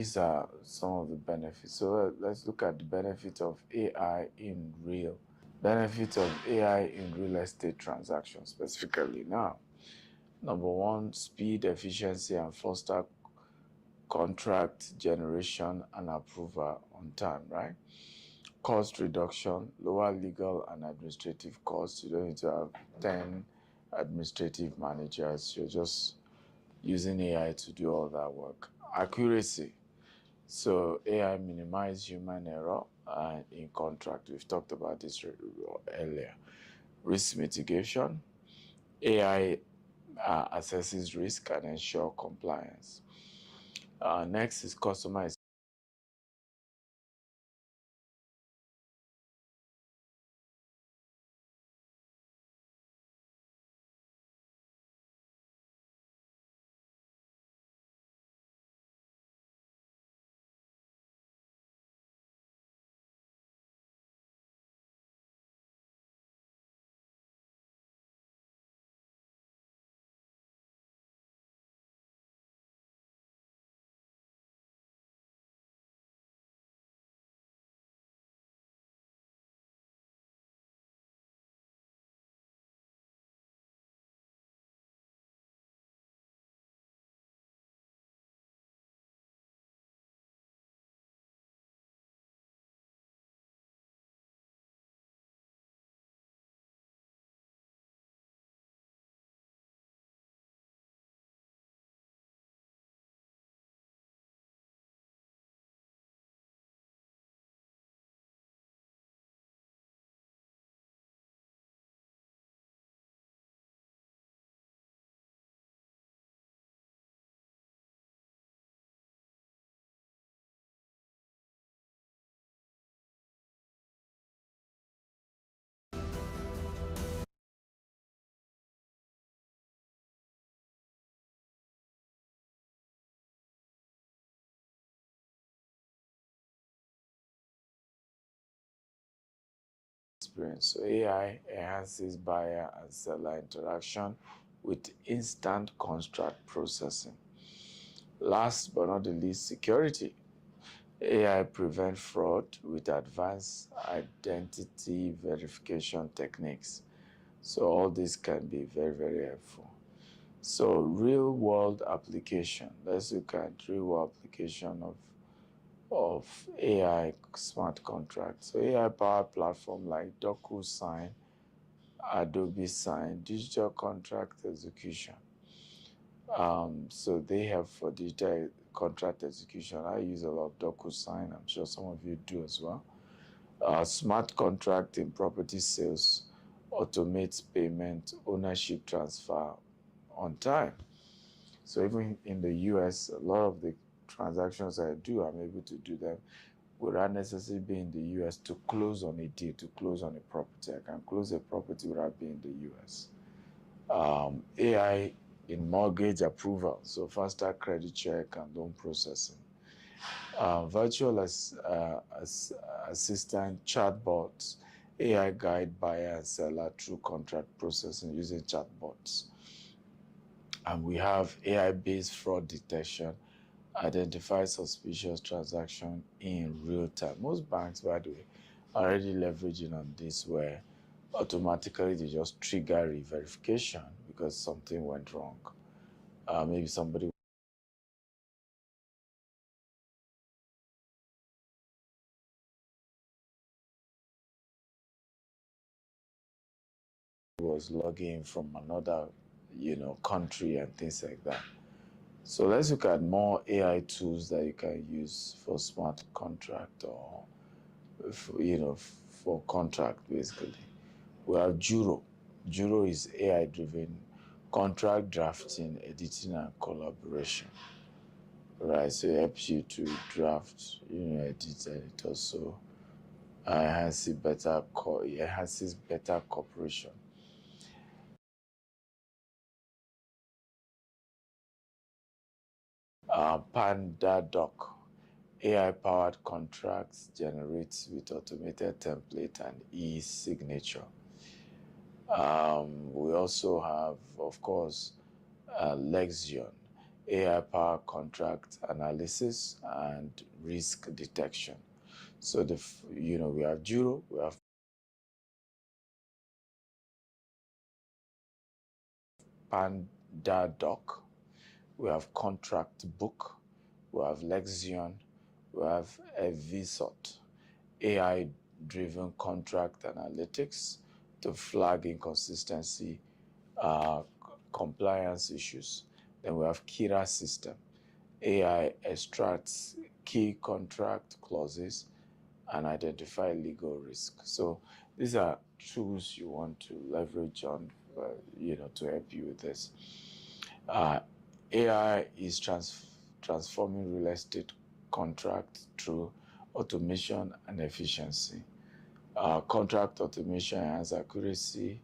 These are some of the benefits. So let's look at the benefit of AI in real estate transactions specifically now. Number one, speed, efficiency, and faster contract generation and approval on time, right? Cost reduction, lower legal and administrative costs. You don't need to have 10 administrative managers. You're just using AI to do all that work. Accuracy. So AI minimize human error in contract. We've talked about this earlier. Risk mitigation. AI assesses risk and ensure compliance. Next is customer experience. So AI enhances buyer and seller interaction with instant contract processing. Last but not the least, security. AI prevent fraud with advanced identity verification techniques. So all this can be very, very helpful. So real world application. Let's look at real world application of AI smart contracts. So AI powered platform like DocuSign, Adobe Sign, digital contract execution. So they have for digital contract execution. I use a lot of DocuSign. I'm sure some of you do as well. Smart contract in property sales automates payment, ownership transfer on time. So even in the US, a lot of the transactions I do, I'm able to do them without necessarily being in the US to close on a deal, to close on a property. I can close a property without being in the US. AI in mortgage approval, so faster credit check and loan processing. Virtual assistant chatbots, AI guide buyer and seller through contract processing using chatbots. And we have AI-based fraud detection, identify suspicious transaction in real time. Most banks, by the way, are already leveraging on this where automatically they just trigger re-verification because something went wrong. Maybe somebody was logging from another, country and things like that. So let's look at more AI tools that you can use for smart contract or, for contract basically. We have Juro. Juro is AI-driven contract drafting, editing, and collaboration. Right, so it helps you to draft, edit, and it also enhances better cooperation. PandaDoc, AI-powered contracts generates with automated template and e-signature. We also have, of course, Lexion, AI-powered contract analysis, and risk detection. So we have Juro, we have PandaDoc, we have Contract Book, we have Lexion, we have Evisort, AI-driven contract analytics to flag inconsistency, compliance issues. Then we have Kira system. AI extracts key contract clauses and identify legal risk. So these are tools you want to leverage on, to help you with this. AI is transforming real estate contract through automation and efficiency. Contract automation has accuracy,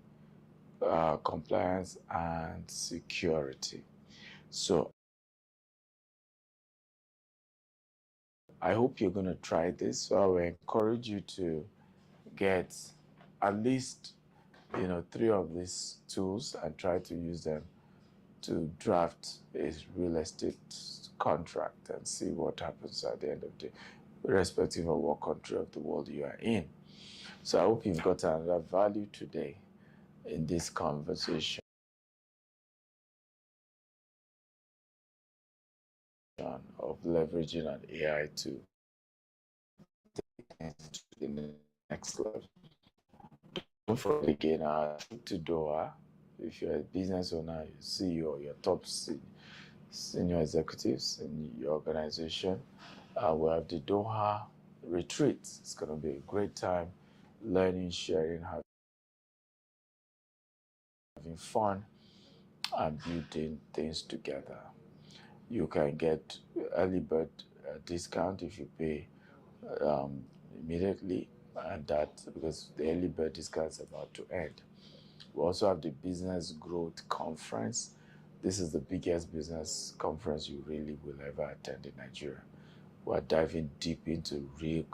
compliance, and security. So I hope you're going to try this. So I will encourage you to get at least 3 of these tools and try to use them to draft a real estate contract and see what happens at the end of the day, irrespective of what country of the world you are in. So I hope you've got another value today in this conversation of leveraging an AI to take things to the next level. Don't forget again, our trip to Doha. If you're a business owner, you CEO, your top senior executives in your organization, we have the Doha retreat. It's going to be a great time, learning, sharing, having fun, and building things together. You can get early bird discount if you pay immediately, and that because the early bird discount is about to end. We also have the Business Growth Conference. This is the biggest business conference you really will ever attend in Nigeria. We're diving deep into real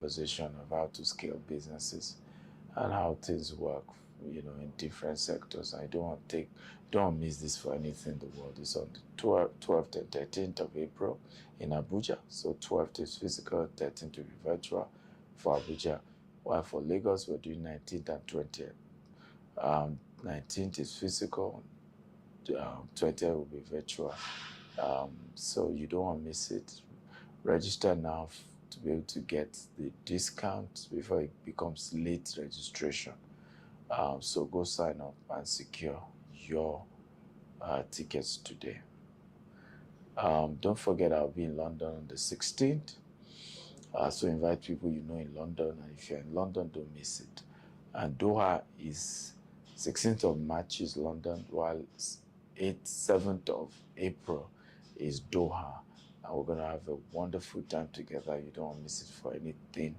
conversation of how to scale businesses and how things work, in different sectors. I don't miss this for anything in the world. It's on the 12th and 13th of April in Abuja. So 12th is physical, 13th will be virtual for Abuja. While for Lagos, we're doing 19th and 20th. 19th is physical, 20th will be virtual. So you don't want to miss it. Register now to be able to get the discount before it becomes late registration. So go sign up and secure your tickets today. Don't forget, I'll be in London on the 16th. So invite people you know in London, and if you're in London, don't miss it. And Doha is 16th of March is London, while 7th of April is Doha. And we're going to have a wonderful time together. You don't want to miss it for anything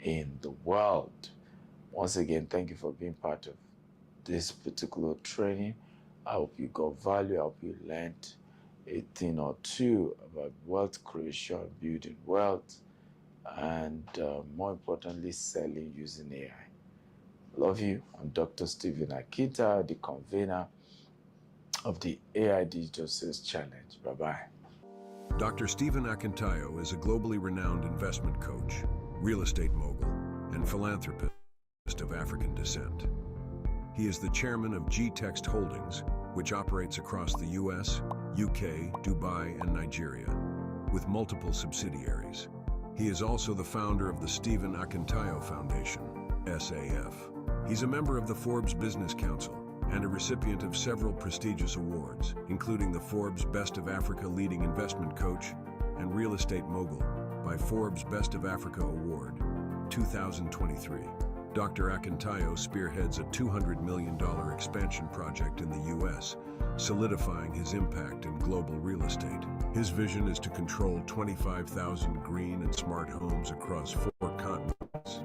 in the world. Once again, thank you for being part of this particular training. I hope you got value. I hope you learned a thing or two about wealth creation, building wealth, and more importantly, selling using AI. Love you. I'm Dr. Stephen Akintayo, the convener of the AI Digital Sales Challenge. Bye-bye. Dr. Stephen Akintayo is a globally renowned investment coach, real estate mogul, and philanthropist of African descent. He is the chairman of G-Text Holdings, which operates across the US, UK, Dubai, and Nigeria, with multiple subsidiaries. He is also the founder of the Stephen Akintayo Foundation, SAF. He's a member of the Forbes Business Council and a recipient of several prestigious awards, including the Forbes Best of Africa Leading Investment Coach and Real Estate Mogul by Forbes Best of Africa Award, 2023. Dr. Akintayo spearheads a $200 million expansion project in the U.S., solidifying his impact in global real estate. His vision is to control 25,000 green and smart homes across 4 continents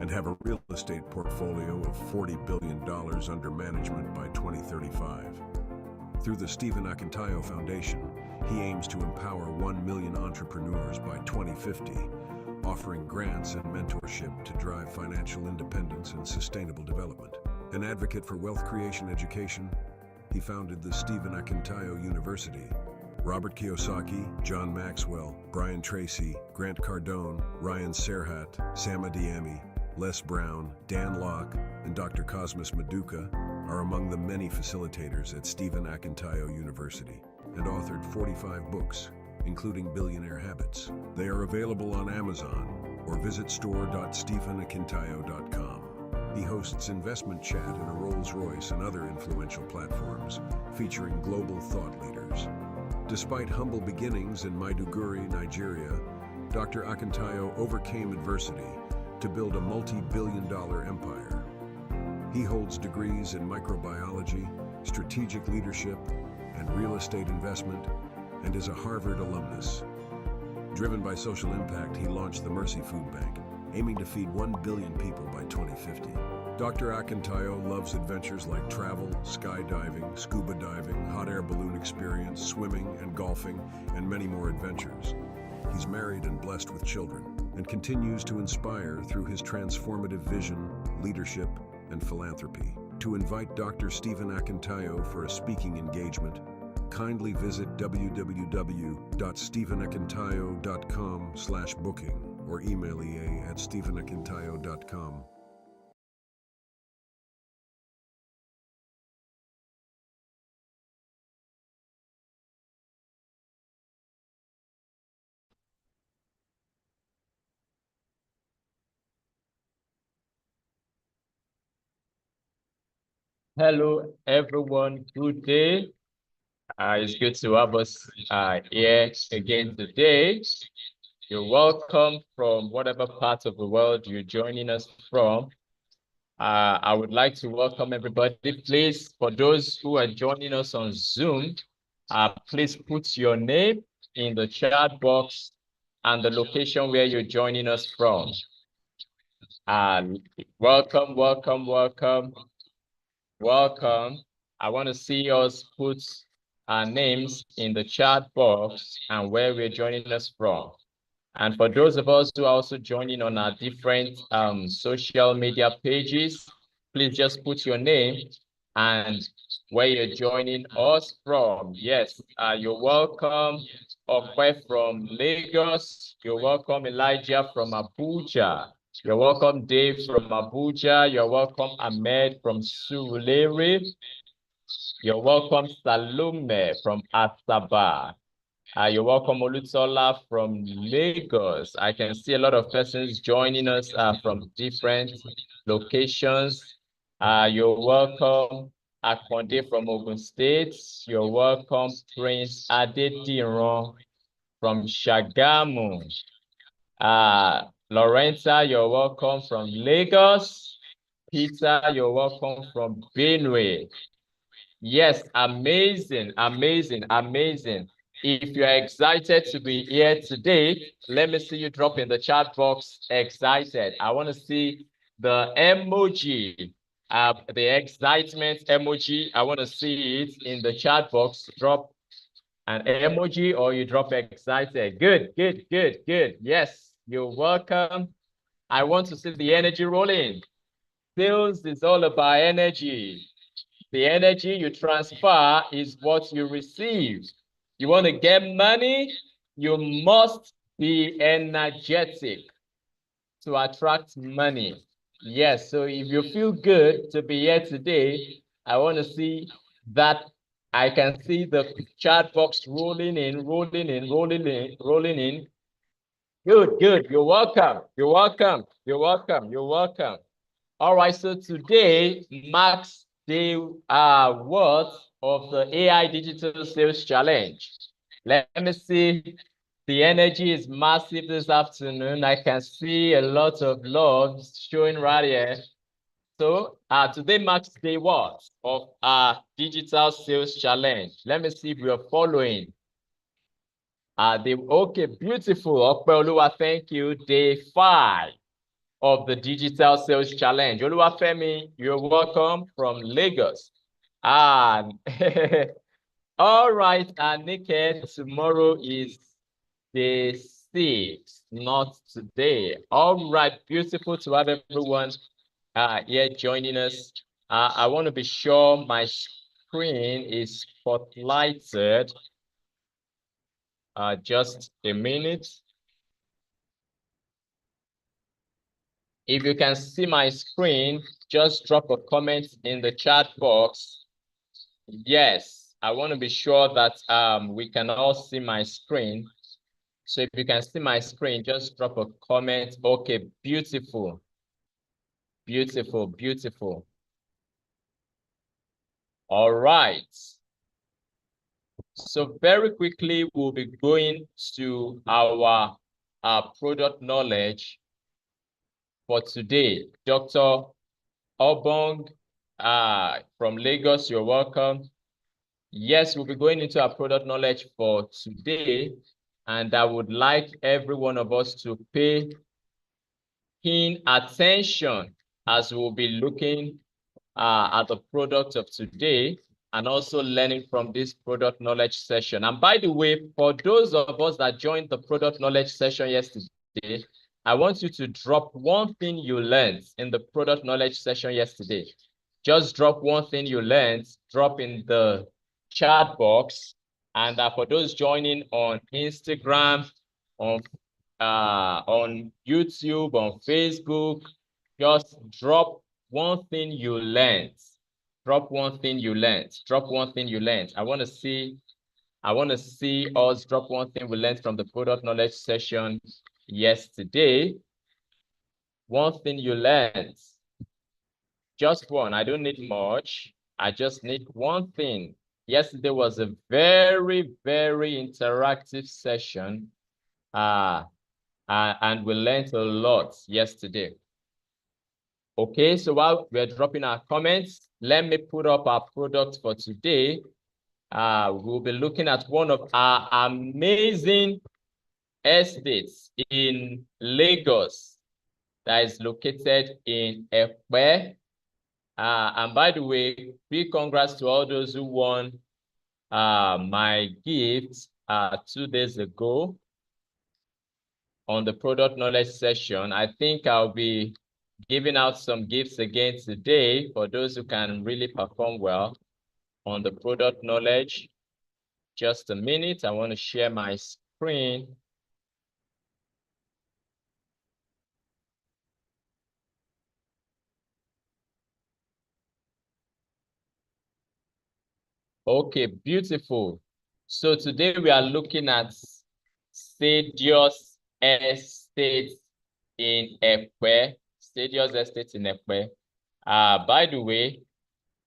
and have a real estate portfolio of $40 billion under management by 2035. Through the Stephen Akintayo Foundation, he aims to empower 1 million entrepreneurs by 2050, offering grants and mentorship to drive financial independence and sustainable development. An advocate for wealth creation education, he founded the Stephen Akintayo University. Robert Kiyosaki, John Maxwell, Brian Tracy, Grant Cardone, Ryan Serhat, Sam Adiyemi, Les Brown, Dan Locke, and Dr. Cosmas Maduka are among the many facilitators at Stephen Akintayo University and authored 45 books, including Billionaire Habits. They are available on Amazon or visit store.stephenakintayo.com. He hosts investment chat in a Rolls-Royce and other influential platforms featuring global thought leaders. Despite humble beginnings in Maiduguri, Nigeria, Dr. Akintayo overcame adversity to build a multi-billion-dollar empire. He holds degrees in microbiology, strategic leadership, and real estate investment, and is a Harvard alumnus. Driven by social impact, he launched the Mercy Food Bank, aiming to feed 1 billion people by 2050. Dr. Akintayo loves adventures like travel, skydiving, scuba diving, hot air balloon experience, swimming and golfing, and many more adventures. He's married and blessed with children, and continues to inspire through his transformative vision, leadership, and philanthropy. To invite Dr. Stephen Akintayo for a speaking engagement, kindly visit www.stephenakintayo.com/booking or email ea@stephenakintayo.com. Hello, everyone. Good day. It's good to have us here again today. You're welcome from whatever part of the world you're joining us from. I would like to welcome everybody. Please, for those who are joining us on Zoom, please put your name in the chat box and the location where you're joining us from. Welcome, welcome, welcome. Welcome. I want to see us put our names in the chat box and where we're joining us from. And for those of us who are also joining on our different social media pages, please just put your name and where you're joining us from. Yes, you're welcome, Okwe from Lagos. You're welcome, Elijah from Abuja. You're welcome, Dave from Abuja. You're welcome, Ahmed from Surulere. You're welcome, Salome from Asaba. You're welcome, Olutola from Lagos. I can see a lot of persons joining us from different locations. You're welcome, Akonde from Ogun State. You're welcome, Prince Adediran from Shagamu. Lorenta, you're welcome from Lagos. Peter, you're welcome from Benue. Yes, amazing, amazing, amazing. If you're excited to be here today, let me see you drop in the chat box, excited. I want to see the emoji, the excitement emoji. I want to see it in the chat box. Drop an emoji or you drop excited. Good, good, good, good. Yes, you're welcome. I want to see the energy rolling. Sales is all about energy. The energy you transfer is what you receive. You want to get money, you must be energetic to attract money. Yes, so if you feel good to be here today, I want to see that. I can see the chat box rolling in, rolling in, rolling in, rolling in. Good, good. You're welcome. You're welcome. You're welcome. You're welcome. All right, so today marks day what of the AI Digital Sales Challenge. Let me see. The energy is massive this afternoon. I can see a lot of love showing right here. So today marks day what of our Digital Sales Challenge. Let me see if we are following. Okay, beautiful. Opeoluwa, thank you. Day 5 of the Digital Sales Challenge. Oluwafemi, you're welcome from Lagos. All right, Nike, tomorrow is day 6, not today. All right, beautiful to have everyone here joining us. I want to be sure my screen is spotlighted. Just a minute. If you can see my screen, just drop a comment in the chat box. Yes, I want to be sure that we can all see my screen. So if you can see my screen, just drop a comment. Okay, beautiful. Beautiful, beautiful. All right. So very quickly, we'll be going to our product knowledge for today. Dr. Obong from Lagos, you're welcome. Yes, we'll be going into our product knowledge for today, and I would like every one of us to pay keen attention as we'll be looking at the product of today and also learning from this product knowledge session. And by the way, for those of us that joined the product knowledge session yesterday, I want you to drop one thing you learned in the product knowledge session yesterday. Just drop one thing you learned, drop in the chat box. And for those joining on Instagram, on YouTube, on Facebook, just drop one thing you learned. Drop one thing you learned. Drop one thing you learned. I want to see us drop one thing we learned from the product knowledge session yesterday. One thing you learned. Just one. I don't need much. I just need one thing. Yesterday was a very, very interactive session. And we learned a lot yesterday. Okay, so while we're dropping our comments, let me put up our product for today. We'll be looking at one of our amazing estates in Lagos that is located in Ekpe. And by the way, big congrats to all those who won my gift 2 days ago on the product knowledge session. I think I'll be giving out some gifts again today for those who can really perform well on the product knowledge. Just a minute, I want to share my screen. Okay, beautiful. So today we are looking at Stadius Estate in Ekpe. Stadius Estate in Ekpe. By the way,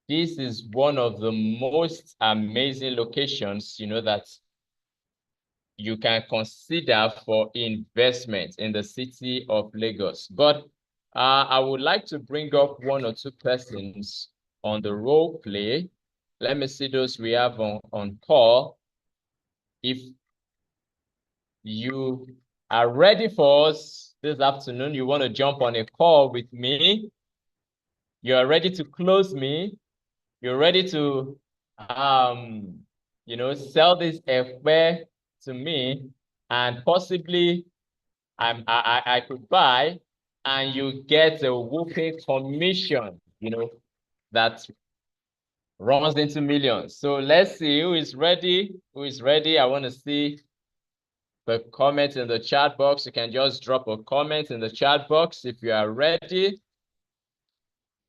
this is one of the most amazing locations, that you can consider for investment in the city of Lagos. But I would like to bring up one or two persons on the role play. Let me see those we have on call. If you are ready for us this afternoon, you want to jump on a call with me, you are ready to close me, you're ready to sell this Ekpe to me, and possibly I could buy, and you get a whooping commission, that runs into millions. So let's see who is ready. Who is ready? I want to see the comment in the chat box. You can just drop a comment in the chat box if you are ready. If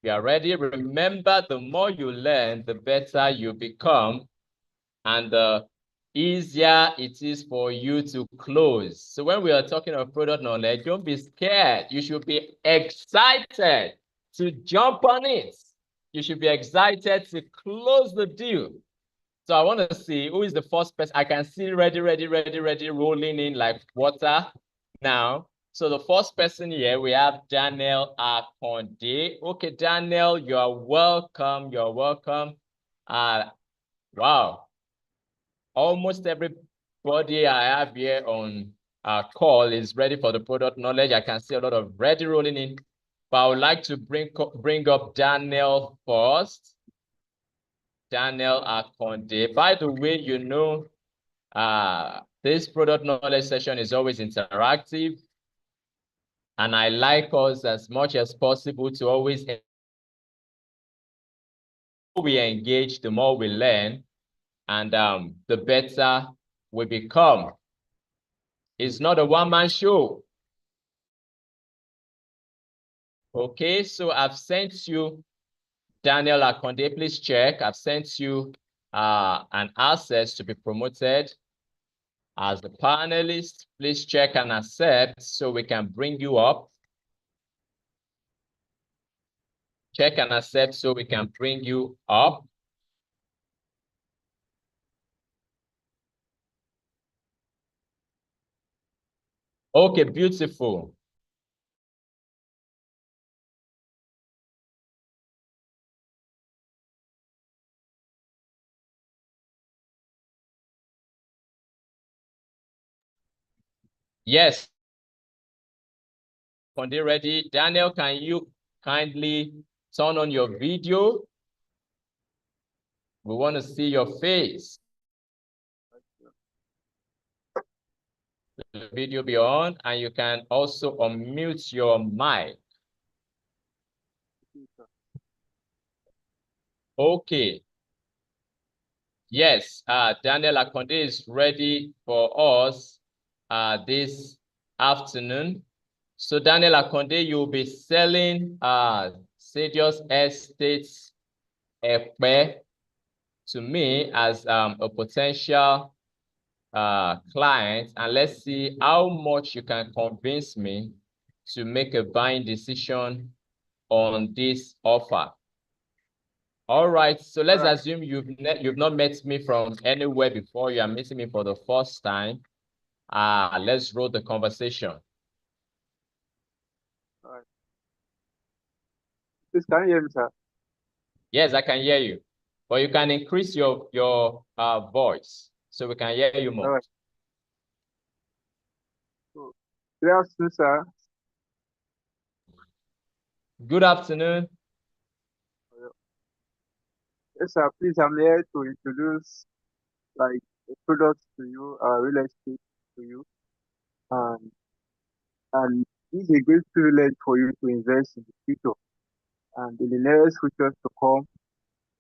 you are ready, remember, the more you learn, the better you become, and the easier it is for you to close. So when we are talking about product knowledge, don't be scared. You should be excited to jump on it. You should be excited to close the deal. So I want to see who is the first person. I can see ready, rolling in like water now. So the first person here, we have Daniel Akonde. Okay, Daniel, you are welcome. You're welcome. Wow. Almost everybody I have here on our call is ready for the product knowledge. I can see a lot of ready rolling in, but I would like to bring up Daniel first. Daniel Akonde. By the way, this product knowledge session is always interactive, and I like us as much as possible to always we engage, the more we learn, and the better we become. It's not a one-man show. Okay, so I've sent you, Daniel Akonde, please check. I've sent you an access to be promoted as the panelist. Please check and accept so we can bring you up. Check and accept so we can bring you up. Okay, beautiful. Yes. Konde ready? Daniel, can you kindly turn on your video? We want to see your face. The video be on, and you can also unmute your mic. Okay. Yes, Daniel Akonde is ready for us this afternoon. So Daniel Akonde, you'll be selling Sadius Estates Epe to me as a potential client, and let's see how much you can convince me to make a buying decision on this offer. All right, so let's assume you've not met me from anywhere before. You are meeting me for the first time. Let's roll the conversation. All right. Please, can you hear me, sir? Yes, I can hear you, but you can increase your voice so we can hear you more. All right. So, good afternoon, sir. Good afternoon. Yes, sir. Please, I'm here to introduce like a product to you, real estate to you, and and this is a great privilege for you to invest in the future and in the nearest future to come.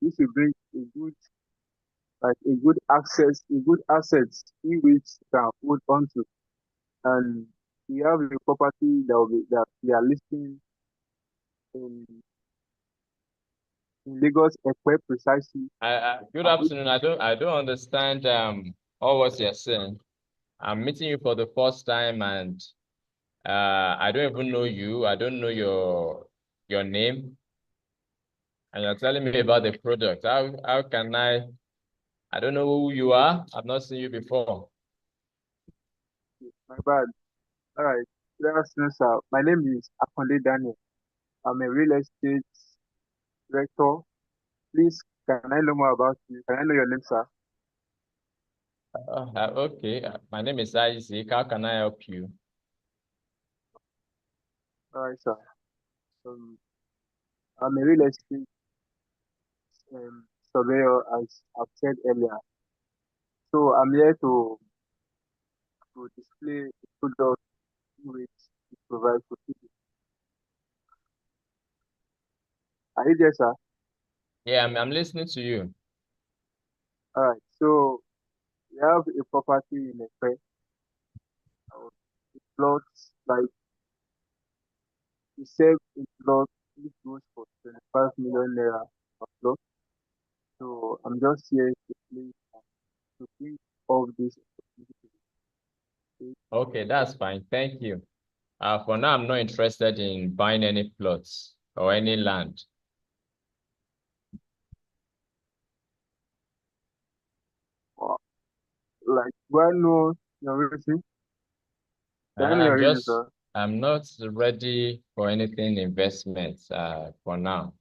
This will bring a good access, a good assets in which you can hold on to. And we have a property that we are listing in Lagos, Ekpe precisely. Good afternoon. I don't understand all what you're saying. I'm meeting you for the first time, and I don't even know you. I don't know your name, and you're telling me about the product. How can I don't know who you are. I've not seen you before. My bad. All right. Good afternoon, sir. My name is Akonde Daniel. I'm a real estate director. Please, can I know more about you? Can I know your name, sir? Okay. My name is Isaac. How can I help you? All right, sir. I'm a real estate surveyor, as I've said earlier. So I'm here to display the product which we provide for people. Are you there, sir? Yeah, I'm listening to you. All right. So we have a property in Ekpe. Plots like we sell a plot which goes for 25 million naira per plot. So I'm just here to bring all this opportunity. Okay, that's fine. Thank you. For now, I'm not interested in buying any plots or any land. Like, do I know your reason? Can I know your reason, sir? I'm not ready for anything investment for now.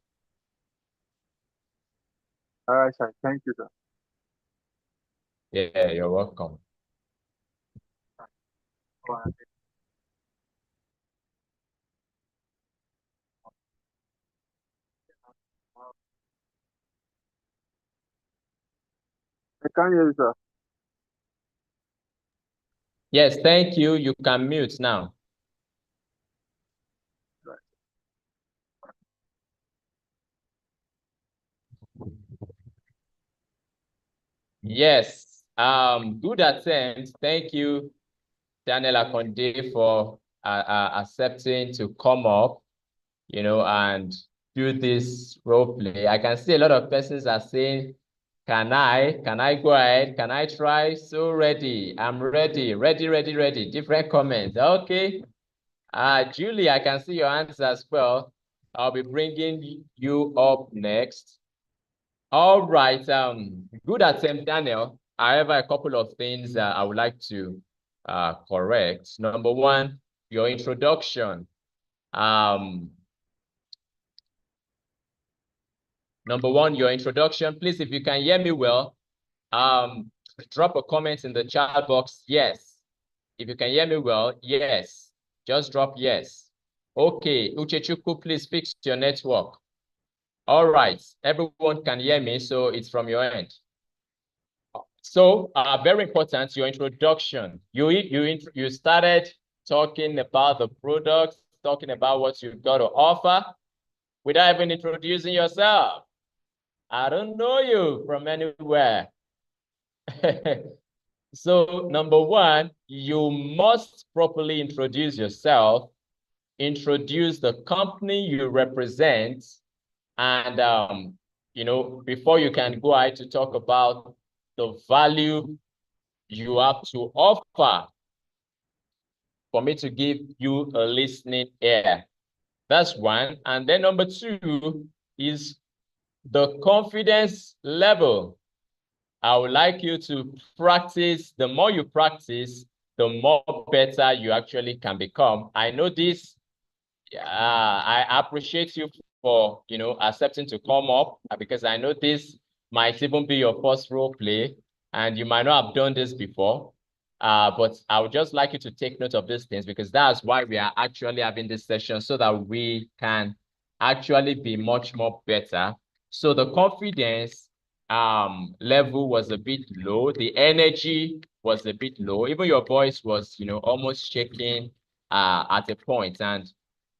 All right, sir. Thank you, sir. Yeah, you're welcome. All right. I can't hear you, sir. Yes, thank you. You can mute now. Yes. Good attempt. Thank you, Daniel Akonde, for accepting to come up, and do this role play. I can see a lot of persons are saying, can I go ahead? Can I try? So ready. I'm ready. Ready. Different comments. Okay. Julie, I can see your answer as well. I'll be bringing you up next. All right. Good attempt, Daniel. I have a couple of things I would like to correct. Number one, your introduction. Number one, your introduction. Please, if you can hear me well, drop a comment in the chat box. Yes. If you can hear me well, yes. Just drop yes. Okay, Uchechukwu, please fix your network. All right, everyone can hear me, so it's from your end. So, very important, your introduction. You started talking about the products, talking about what you've got to offer, without even introducing yourself. I don't know you from anywhere. So, number one, you must properly introduce yourself, introduce the company you represent, and before you can go ahead to talk about the value you have to offer for me to give you a listening ear. That's one. And then number two is the confidence level. I would like you to practice. The more you practice, the more better you actually can become. I know this. I appreciate you for, accepting to come up, because I know this might even be your first role play and you might not have done this before. But I would just like you to take note of these things, because that's why we are actually having this session, so that we can actually be much more better. So the confidence level was a bit low. The energy was a bit low. Even your voice was, almost shaking at a point. And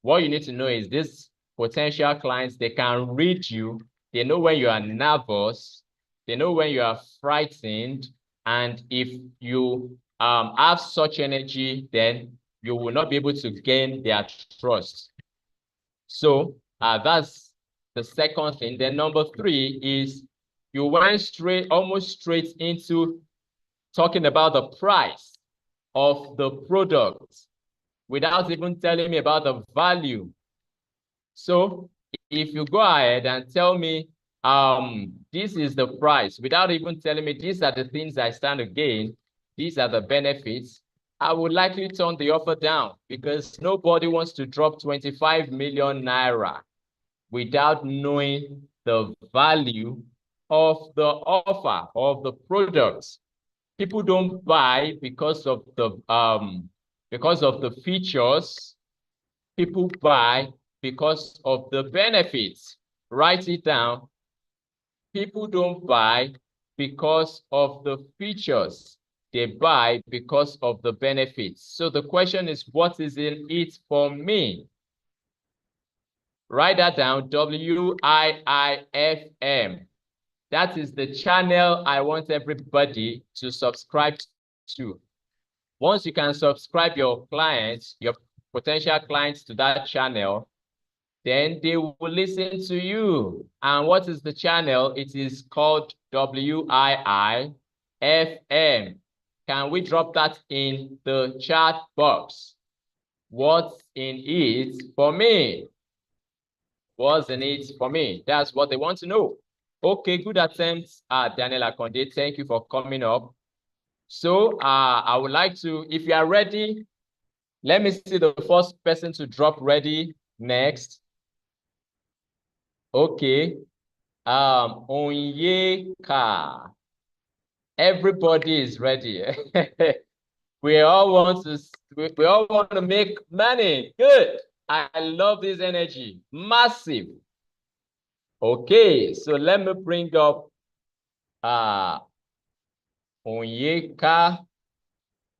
what you need to know is these potential clients, they can read you. They know when you are nervous. They know when you are frightened. And if you have such energy, then you will not be able to gain their trust. So that's the second thing. Then number three is you went almost straight into talking about the price of the product without even telling me about the value. So if you go ahead and tell me, this is the price, without even telling me these are the things I stand to gain, these are the benefits, I would likely turn the offer down, because nobody wants to drop 25 million naira without knowing the value of the offer, of the products. People don't buy because of the features. People buy because of the benefits. Write it down. People don't buy because of the features. They buy because of the benefits. So the question is, what is in it for me? Write that down, WIIFM. That is the channel I want everybody to subscribe to. Once you can subscribe your clients, your potential clients, to that channel, then they will listen to you. And what is the channel? It is called WIIFM. Can we drop that in the chat box? What's in it for me? What's in it for me? That's what they want to know. Okay, good attempt, Daniel Akonde. Thank you for coming up. So I would like to, if you are ready, let me see the first person to drop ready next. Okay. Onyeka. Everybody is ready. We all want to make money. Good. I love this energy. Massive. Okay, so let me bring up Onyeka.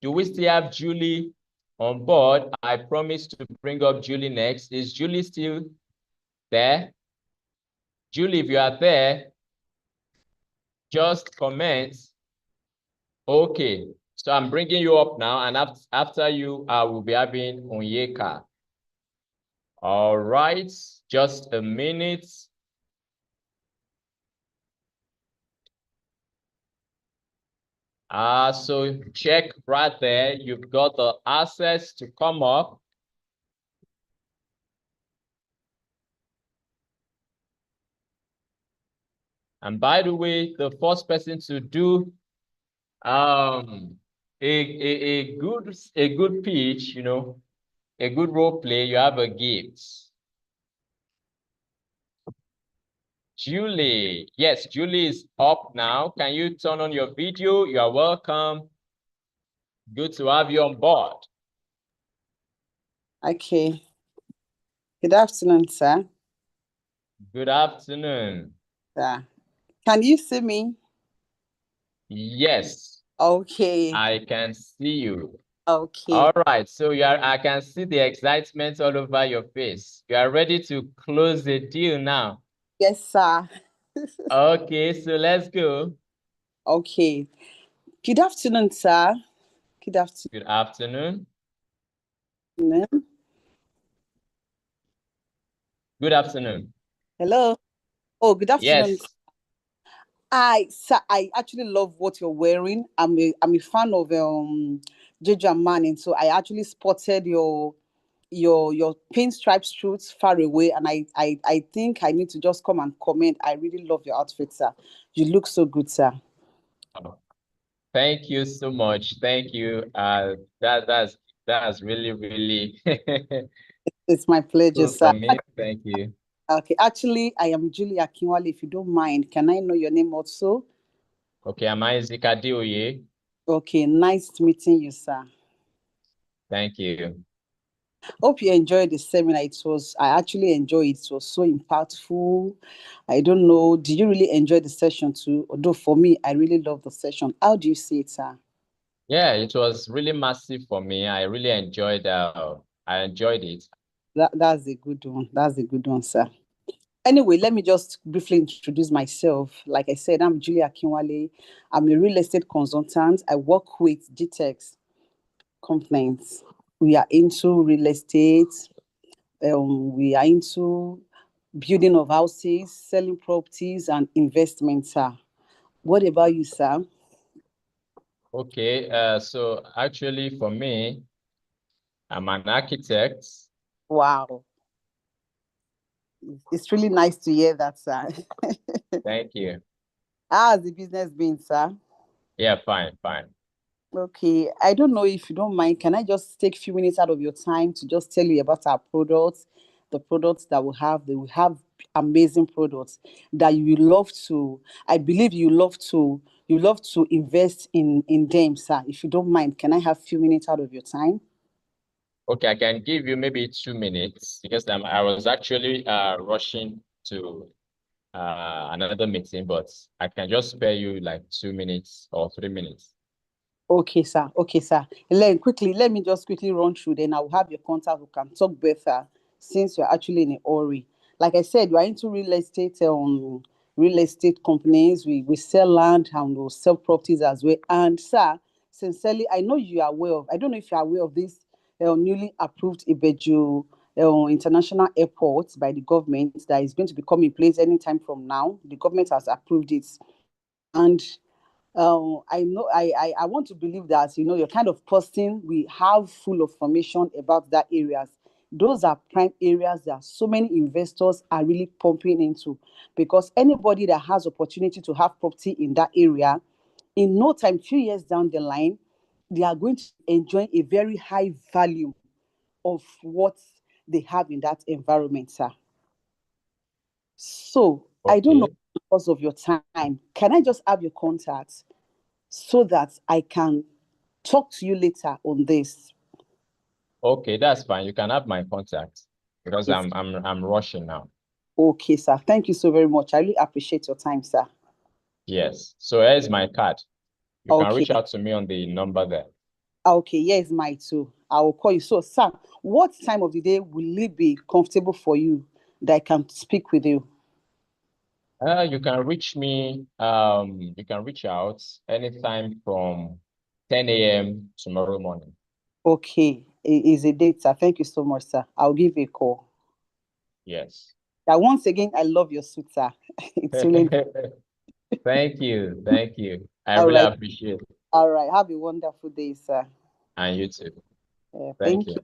Do we still have Julie on board? I promised to bring up Julie next. Is Julie still there? Julie, if you are there, just comment Okay, so I'm bringing you up now, and after you, I will be having Onyeka. All right, just a minute. So check right there. You've got the access to come up. And by the way, the first person to do a good pitch, a good role play, you have a gift. Julie, yes, Julie is up now. Can you turn on your video? You are welcome. Good to have you on board. Okay. Good afternoon, sir. Good afternoon. Sir. Can you see me? Yes. Okay. I can see you. Okay. All right. So I can see the excitement all over your face. You are ready to close the deal now. Yes, sir. Okay, so let's go. Okay. Good afternoon, sir. Good afternoon. Good afternoon. Good afternoon. Hello. Oh, good afternoon. Yes. Sir, I actually love what you're wearing. I'm a fan of Ginger Manning, so I actually spotted your pinstripe suits far away, and I think I need to just come and comment. I really love your outfit, sir. You look so good, sir. Oh, thank you so much. Thank you. That's really, really It's my pleasure, cool sir. for me. Thank you. Okay, actually, I am Julie Akinwale. If you don't mind, can I know your name also? Okay, am I Isaac Adeoye? Okay, nice meeting you, sir. Thank you. Hope you enjoyed the seminar. I actually enjoyed it. It was so impactful. I don't know, did you really enjoy the session too? Although for me, I really love the session. How do you see it, sir? Yeah, it was really massive for me. I really enjoyed it. That's a good one. That's a good one, sir. Anyway, let me just briefly introduce myself. Like I said, I'm Julia Akinwale. I'm a real estate consultant. I work with GTEX companies. We are into real estate. We are into building of houses, selling properties, and investments, sir. What about you, sir? Okay, so actually for me, I'm an architect. Wow. It's really nice to hear that, sir. Thank you. How's the business been, sir? Yeah, fine, fine. Okay, I don't know if you don't mind. Can I just take a few minutes out of your time to just tell you about our products, the products that we have? That we have amazing products that you love to. I believe you love to invest in them, sir. If you don't mind, can I have a few minutes out of your time? Okay, I can give you maybe 2 minutes because I was actually rushing to another meeting, but I can just spare you like 2 minutes or 3 minutes. Okay, sir. Okay, sir. Let me just quickly run through. Then I'll have your contact who can talk better since you're actually in a hurry. Like I said, you are into real estate companies. We sell land and we sell properties as well. And sir, sincerely, I know you are aware of. I don't know if you are aware of this newly approved Ibeju International Airport by the government that is going to become in place anytime from now. The government has approved it, and I know I want to believe that you're kind of person we have full of information about that areas. Those are prime areas that so many investors are really pumping into, because anybody that has opportunity to have property in that area, in no time, few years down the line, they are going to enjoy a very high value of what they have in that environment, sir. So I don't know, Okay. because of your time, can I just have your contact so that I can talk to you later on this? Okay, that's fine. You can have my contact because Yes. I'm rushing now. Okay, sir. Thank you so very much. I really appreciate your time, sir. Yes. So here's my card. You can Okay. reach out to me on the number there. Okay, here's my too. I will call you. So, sir, what time of the day will it be comfortable for you that I can speak with you? You can reach me, you can reach out anytime from 10 a.m. tomorrow morning. Okay, is a date, sir. Thank you so much, sir. I'll give you a call. Yes. Once again, I love your suit, sir. It's really Thank you. Thank you. I all really right. appreciate it. All right. Have a wonderful day, sir. And you too. Thank Thank you. you.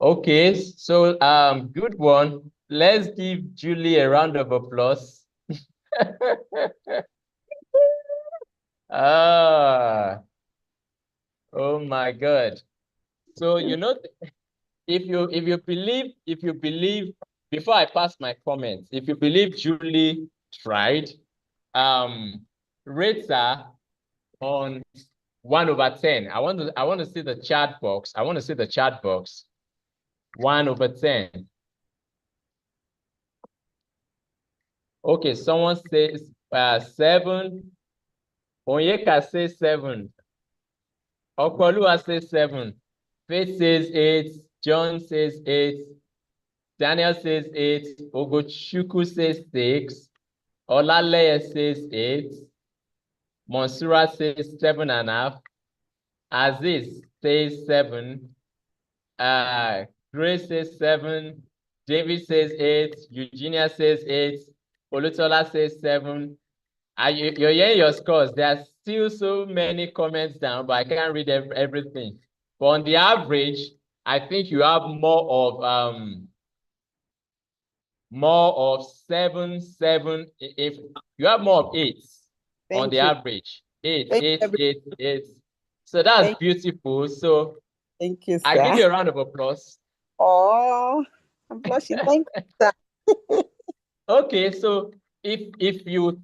Okay, so good one. Let's give Julie a round of applause. Ah, oh my God. So if you believe, before I pass my comments, if you believe Julie tried, rate her on 1/10. I want to see the chat box. I want to see the chat box. 1/10. Okay, someone says 7. Onyeka says 7. Okoluwa says 7. Faith says 8. John says 8. Daniel says 8. Ogochukwu says 6. Olaleye says 8. Monsura says 7.5. Aziz says 7. Grace says 7. David says 8. Eugenia says 8. Olutola says 7. You're hearing your scores. There are still so many comments down, but I can't read everything. But on the average, I think you have more of 7, 7. If you have more of 8 on the Thank you. average, 8, Thank 8, you. 8, 8. So that's Thank, beautiful. So thank you, I give sir. you a round of applause. Oh, I'm blushing. Thank you, sir. Okay, so if you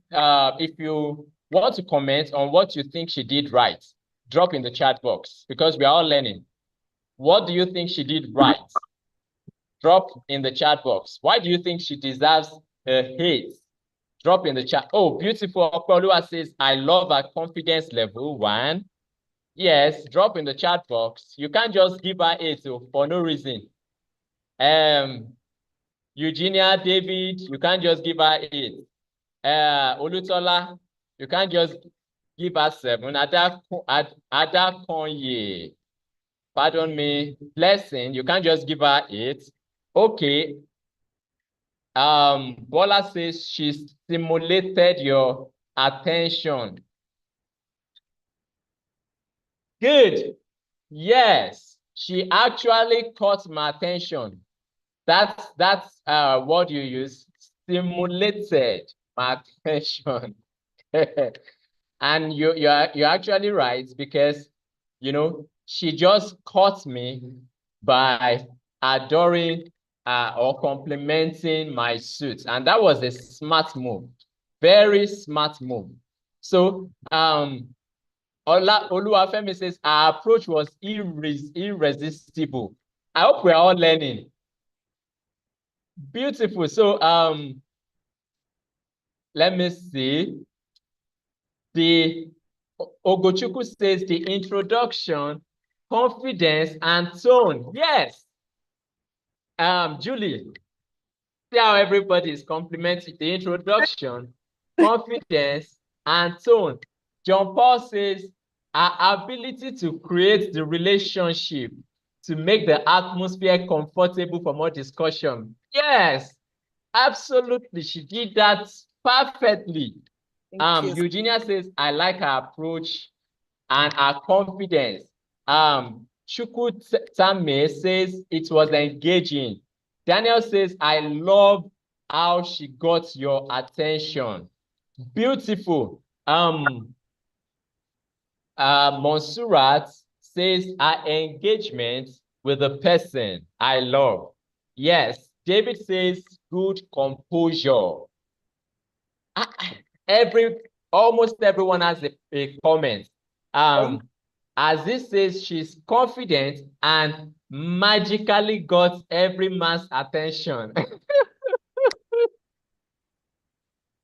want to comment on what you think she did right, drop in the chat box because we are all learning. What do you think she did right? Drop in the chat box. Why do you think she deserves a hate? Drop in the chat. Oh, beautiful. Okwalua says, I love her confidence level. 1. Yes, drop in the chat box. You can't just give her 8 for no reason. Eugenia, David, you can't just give her 8. Olutola, you can't just give her 7. Adakonye, pardon me. Blessing, you can't just give her 8. Okay. Bola says she stimulated your attention. Good. Yes, she actually caught my attention. That's what you use. Stimulated my attention. And you're actually right because she just caught me by adoring or complimenting my suit, and that was a smart move, very smart move. So Oluwafemi says our approach was irresistible. I hope we're all learning. Beautiful. So let me see. The Ogochukwu says the introduction, confidence, and tone. Yes. Julie, see how everybody is complimenting the introduction, confidence, and tone. John Paul says our ability to create the relationship to make the atmosphere comfortable for more discussion. Yes, absolutely. She did that perfectly. Thank you. Eugenia says, I like her approach and her confidence. Chukwu Tame says it was engaging. Daniel says, I love how she got your attention. Beautiful. Monsurat says her engagement with the person I love. Yes. David says good composure. Almost everyone has a comment. As this says, she's confident and magically got every man's attention.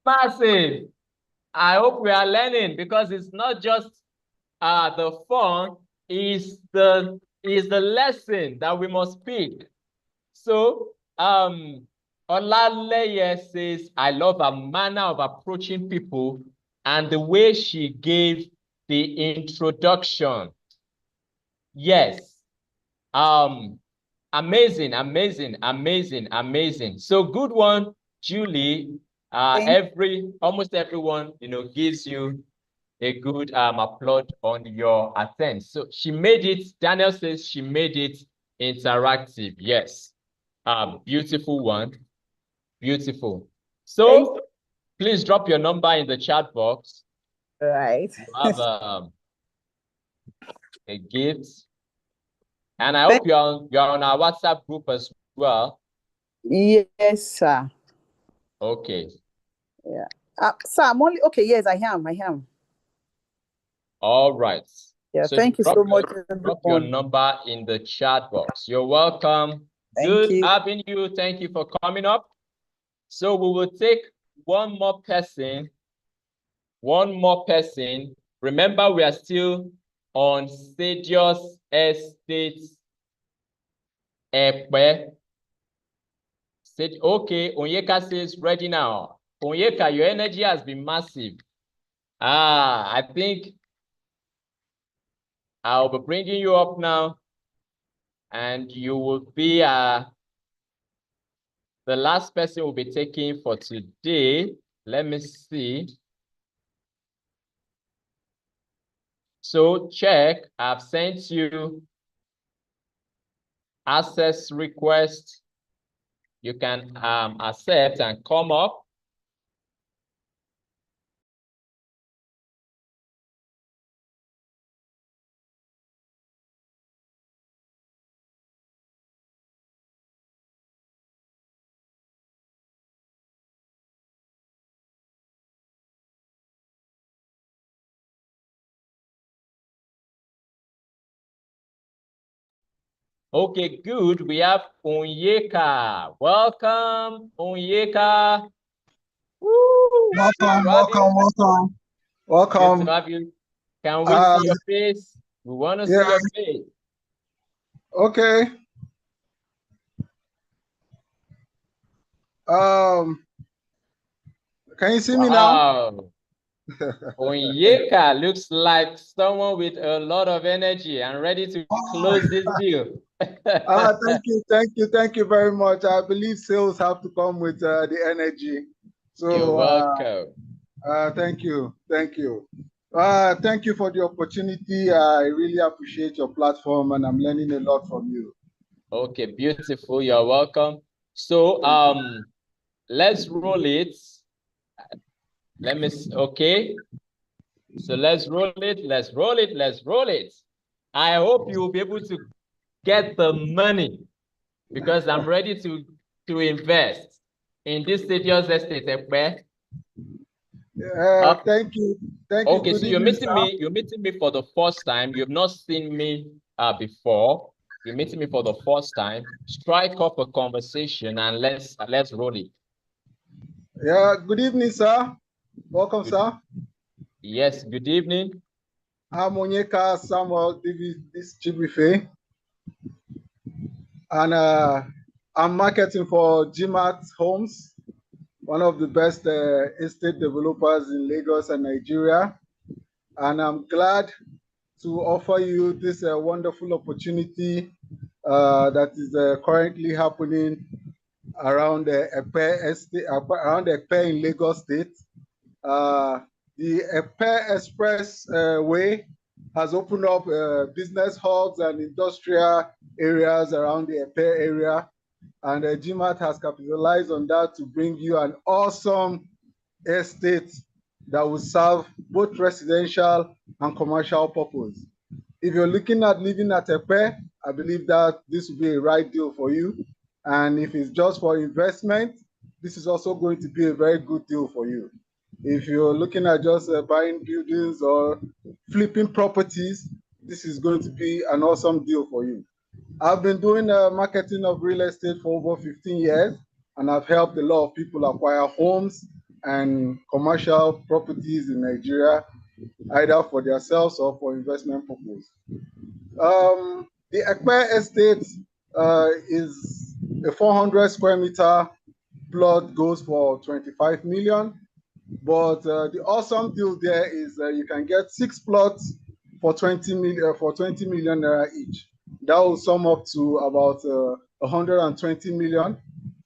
Massive. I hope we are learning because it's not just the fun, is the lesson that we must pick. So Olaleye says, I love her manner of approaching people and the way she gave the introduction. Yes. Amazing, amazing, amazing, amazing. So good one, Julie. Almost everyone, gives you a good applaud on your attempt. So she made it, Daniel says she made it interactive. Yes. Beautiful one. Beautiful. So please drop your number in the chat box. Right. You have a gift. And I hope you're on our WhatsApp group as well. Yes, sir. Okay. Yeah. Sir, I'm only okay. Yes, I am. All right. Yeah. So Thank you so much. drop your number in the chat box. You're welcome. Thank you. Having you. Thank you for coming up. So we will take one more person. Remember, we are still on Stadius Estate Ekpe. Okay, Onyeka says ready now. Onyeka, your energy has been massive. I think I'll be bringing you up now, and you will be the last person will be taking for today. Let me see. So check, I've sent you access request. You can accept and come up. Okay, good. We have Onyeka. Welcome, Onyeka. Woo! Welcome. Good to have you. Can we see your face? We want to see your face. Okay. Can you see me now? Onyeka looks like someone with a lot of energy and ready to close this deal. Thank you very much. I believe sales have to come with the energy. So you're welcome. Thank you. Thank you for the opportunity. I really appreciate your platform and I'm learning a lot from you. Okay, beautiful. You're welcome. So let's roll it. Let me see. Okay. So let's roll it. I hope you will be able to get the money because I'm ready to invest in this Stadius Estate. Thank you. Okay, so you're meeting me for the first time. You've not seen me before. You're meeting me for the first time. Strike up a conversation and let's roll it. Yeah, good evening, sir. Welcome, sir. Yes, good evening. I'm Onyeka Samuel this Chibife. And I'm marketing for GMAT Homes, one of the best estate developers in Lagos and Nigeria. And I'm glad to offer you this wonderful opportunity that is currently happening around Ekpe in Lagos State. The Ekpe Express Way has opened up business hubs and industrial areas around the Ekpe area. And GMAT has capitalized on that to bring you an awesome estate that will serve both residential and commercial purpose. If you're looking at living at Ekpe, I believe that this will be a right deal for you. And if it's just for investment, this is also going to be a very good deal for you. If you're looking at just buying buildings or flipping properties, this is going to be an awesome deal for you. I've been doing marketing of real estate for over 15 years, and I've helped a lot of people acquire homes and commercial properties in Nigeria, either for themselves or for investment purposes. The Ekpe Estate is a 400 square meter plot goes for 25 million. But the awesome deal there is you can get 6 plots for 20 million naira each. That will sum up to about 120 million.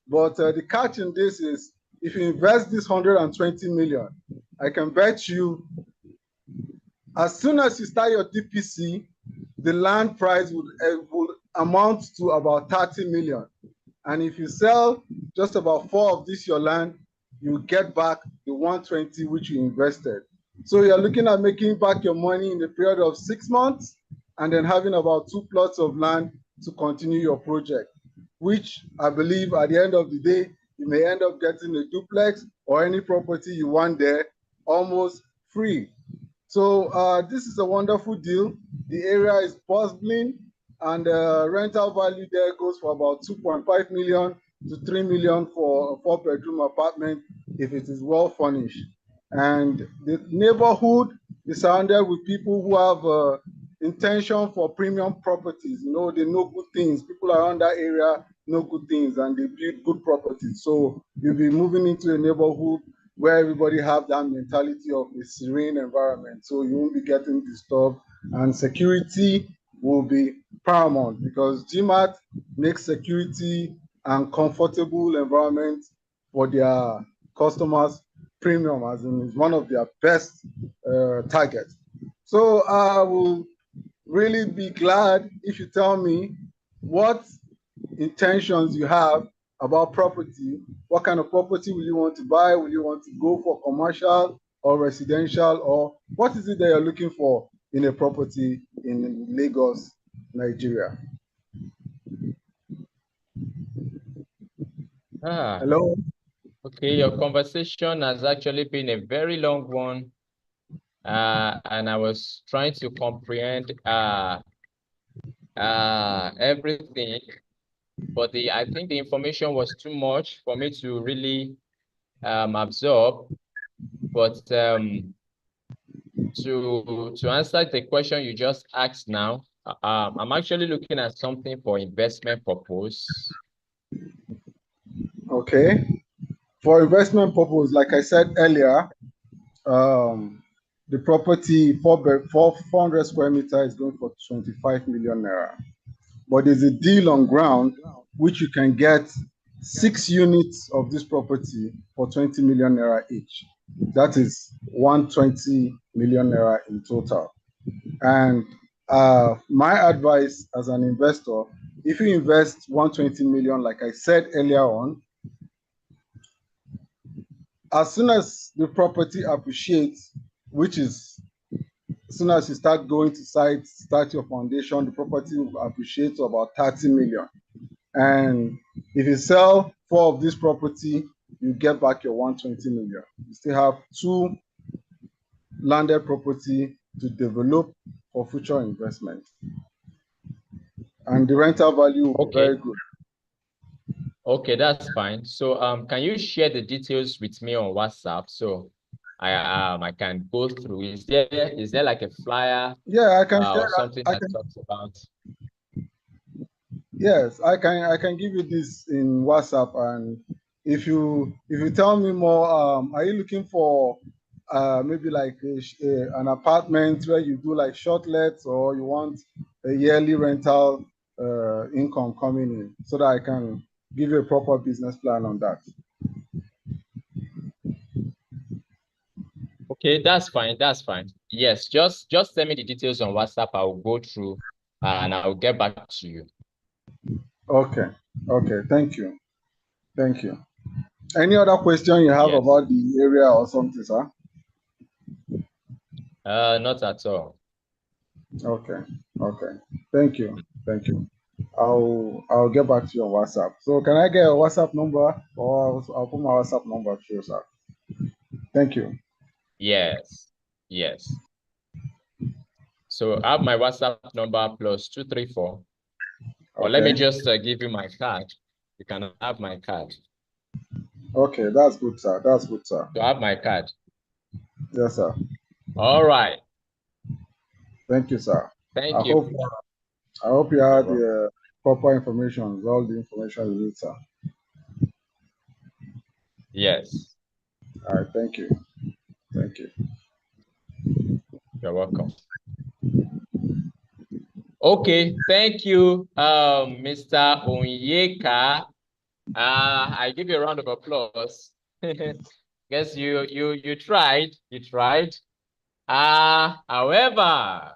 But the catch in this is if you invest this 120 million, I can bet you as soon as you start your DPC, the land price would amount to about 30 million. And if you sell just about 4 of this your land, you get back the 120 which you invested. So you're looking at making back your money in the period of 6 months and then having about 2 plots of land to continue your project, which I believe at the end of the day, you may end up getting a duplex or any property you want there almost free. So this is a wonderful deal. The area is bustling and the rental value there goes for about 2.5 million to 3 million for a 4-bedroom apartment if it is well furnished. And the neighborhood is surrounded with people who have intention for premium properties. You know, they know good things. People around that area know good things and they build good properties. So you'll be moving into a neighborhood where everybody have that mentality of a serene environment. So you won't be getting disturbed and security will be paramount because GMAT makes security and comfortable environment for their customers premium, as in is one of their best targets. So I will really be glad if you tell me what intentions you have about property. What kind of property will you want to buy? Will you want to go for commercial or residential, or what is it that you're looking for in a property in Lagos, Nigeria? Hello? Okay, your conversation has actually been a very long one. And I was trying to comprehend everything, but I think the information was too much for me to really absorb. But to answer the question you just asked now, I'm actually looking at something for investment purpose. Okay. For investment purpose, like I said earlier, the property 400 square meters is going for 25 million naira. But there's a deal on ground which you can get 6 units of this property for 20 million naira each. That is 120 million naira in total. And my advice as an investor, if you invest 120 million, like I said earlier on, as soon as the property appreciates, which is as soon as you start going to site, start your foundation, the property will appreciate to about 30 million. And if you sell 4 of this property, you get back your 120 million. You still have 2 landed property to develop for future investment. And the rental value will be very good. Okay, that's fine. So can you share the details with me on WhatsApp so I can go through? Is there like a flyer? Yeah, I can share or something that talks about? Yes, I can give you this in WhatsApp, and if you tell me more, are you looking for maybe like an apartment where you do like short lets, or you want a yearly rental income coming in, so that I can give you a proper business plan on that? Okay, that's fine. That's fine. Yes, just send me the details on WhatsApp. I will go through and I'll get back to you. Okay. Okay. Thank you. Thank you. Any other question you have about the area or something, sir? Not at all. Okay. Okay. Thank you. Thank you. I'll get back to you on WhatsApp. So can I get a WhatsApp number, or I'll put my WhatsApp number to you, sir? Thank you. Yes. Yes. So I have my WhatsApp number +234. Or let me just give you my card. You can have my card. Okay, that's good, sir. That's good, sir. You have my card. Yes, sir. All right. Thank you, sir. Thank you. I hope you had the proper information, all the information you need, sir. Yes. All right, thank you. Thank you. You're welcome. Okay, thank you, Mr. Onyeka. I give you a round of applause. Guess you tried. You tried. However,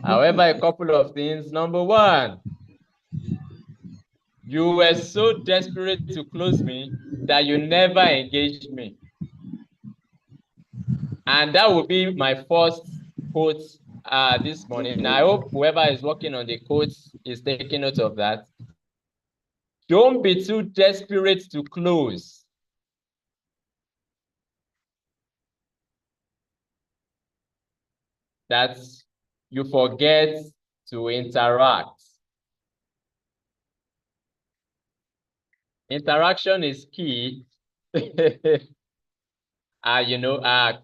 however, a couple of things. Number one, you were so desperate to close me that you never engaged me. And that will be my first quote this morning. I hope whoever is working on the quotes is taking note of that. Don't be too desperate to close. That you forget to interact. Interaction is key.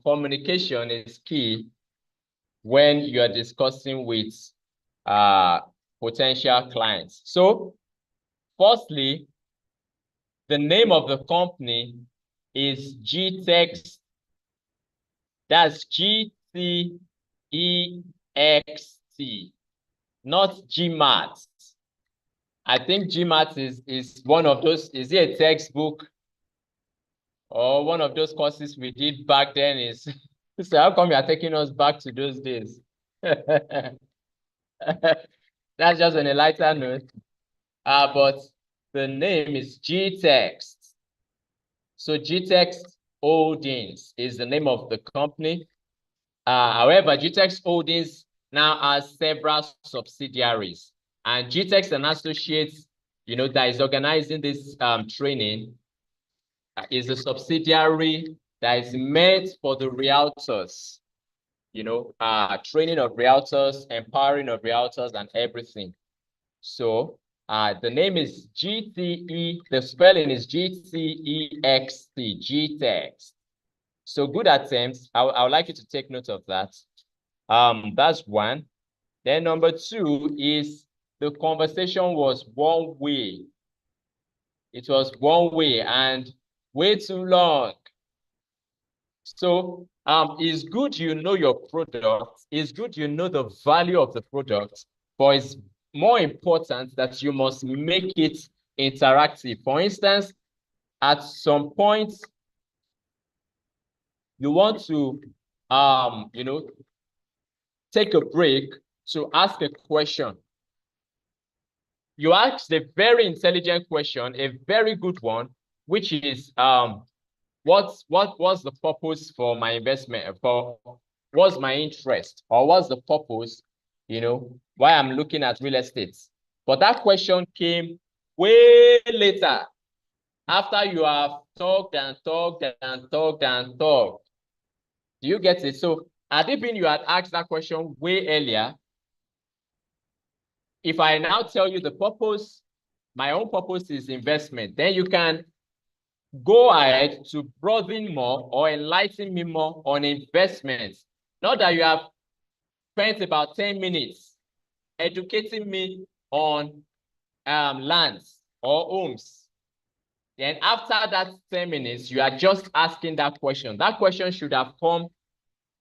Communication is key when you are discussing with potential clients. So, firstly, the name of the company is GTEX. That's GTEXT, not GMAT. I think GMAT is one of those, is it a textbook or one of those courses we did back then? Is so how come you are taking us back to those days? That's just on a lighter note. But the name is GTEX. So GTEX Holdings is the name of the company. However, GTEX Holdings now has several subsidiaries, and GTEX and Associates, that is organizing this training, is a subsidiary that is meant for the realtors, training of realtors, empowering of realtors, and everything. So the name is GTE, the spelling is GTEXT, GTEX. So good attempts. I would like you to take note of that. That's one. Then number two is the conversation was one way. It was one way and way too long. So it's good you know your product. It's good you know the value of the product, but it's more important that you must make it interactive. For instance, at some point, you want to, take a break to ask a question. You asked a very intelligent question, a very good one, which is, what's the purpose for my investment? What's my interest, or what's the purpose, why I'm looking at real estate? But that question came way later, after you have talked and talked and talked and talked. Do you get it? So had it been you had asked that question way earlier, if I now tell you the purpose, my own purpose is investment, then you can go ahead to broaden more or enlighten me more on investments. Not that you have spent about 10 minutes educating me on lands or homes. Then after that 10 minutes, you are just asking that question. That question should have come,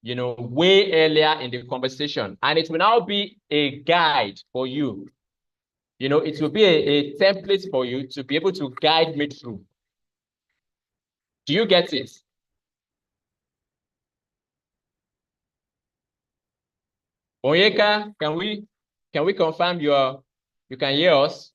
way earlier in the conversation. And it will now be a guide for you. It will be a template for you to be able to guide me through. Do you get it? Onyeka, can we confirm you can hear us?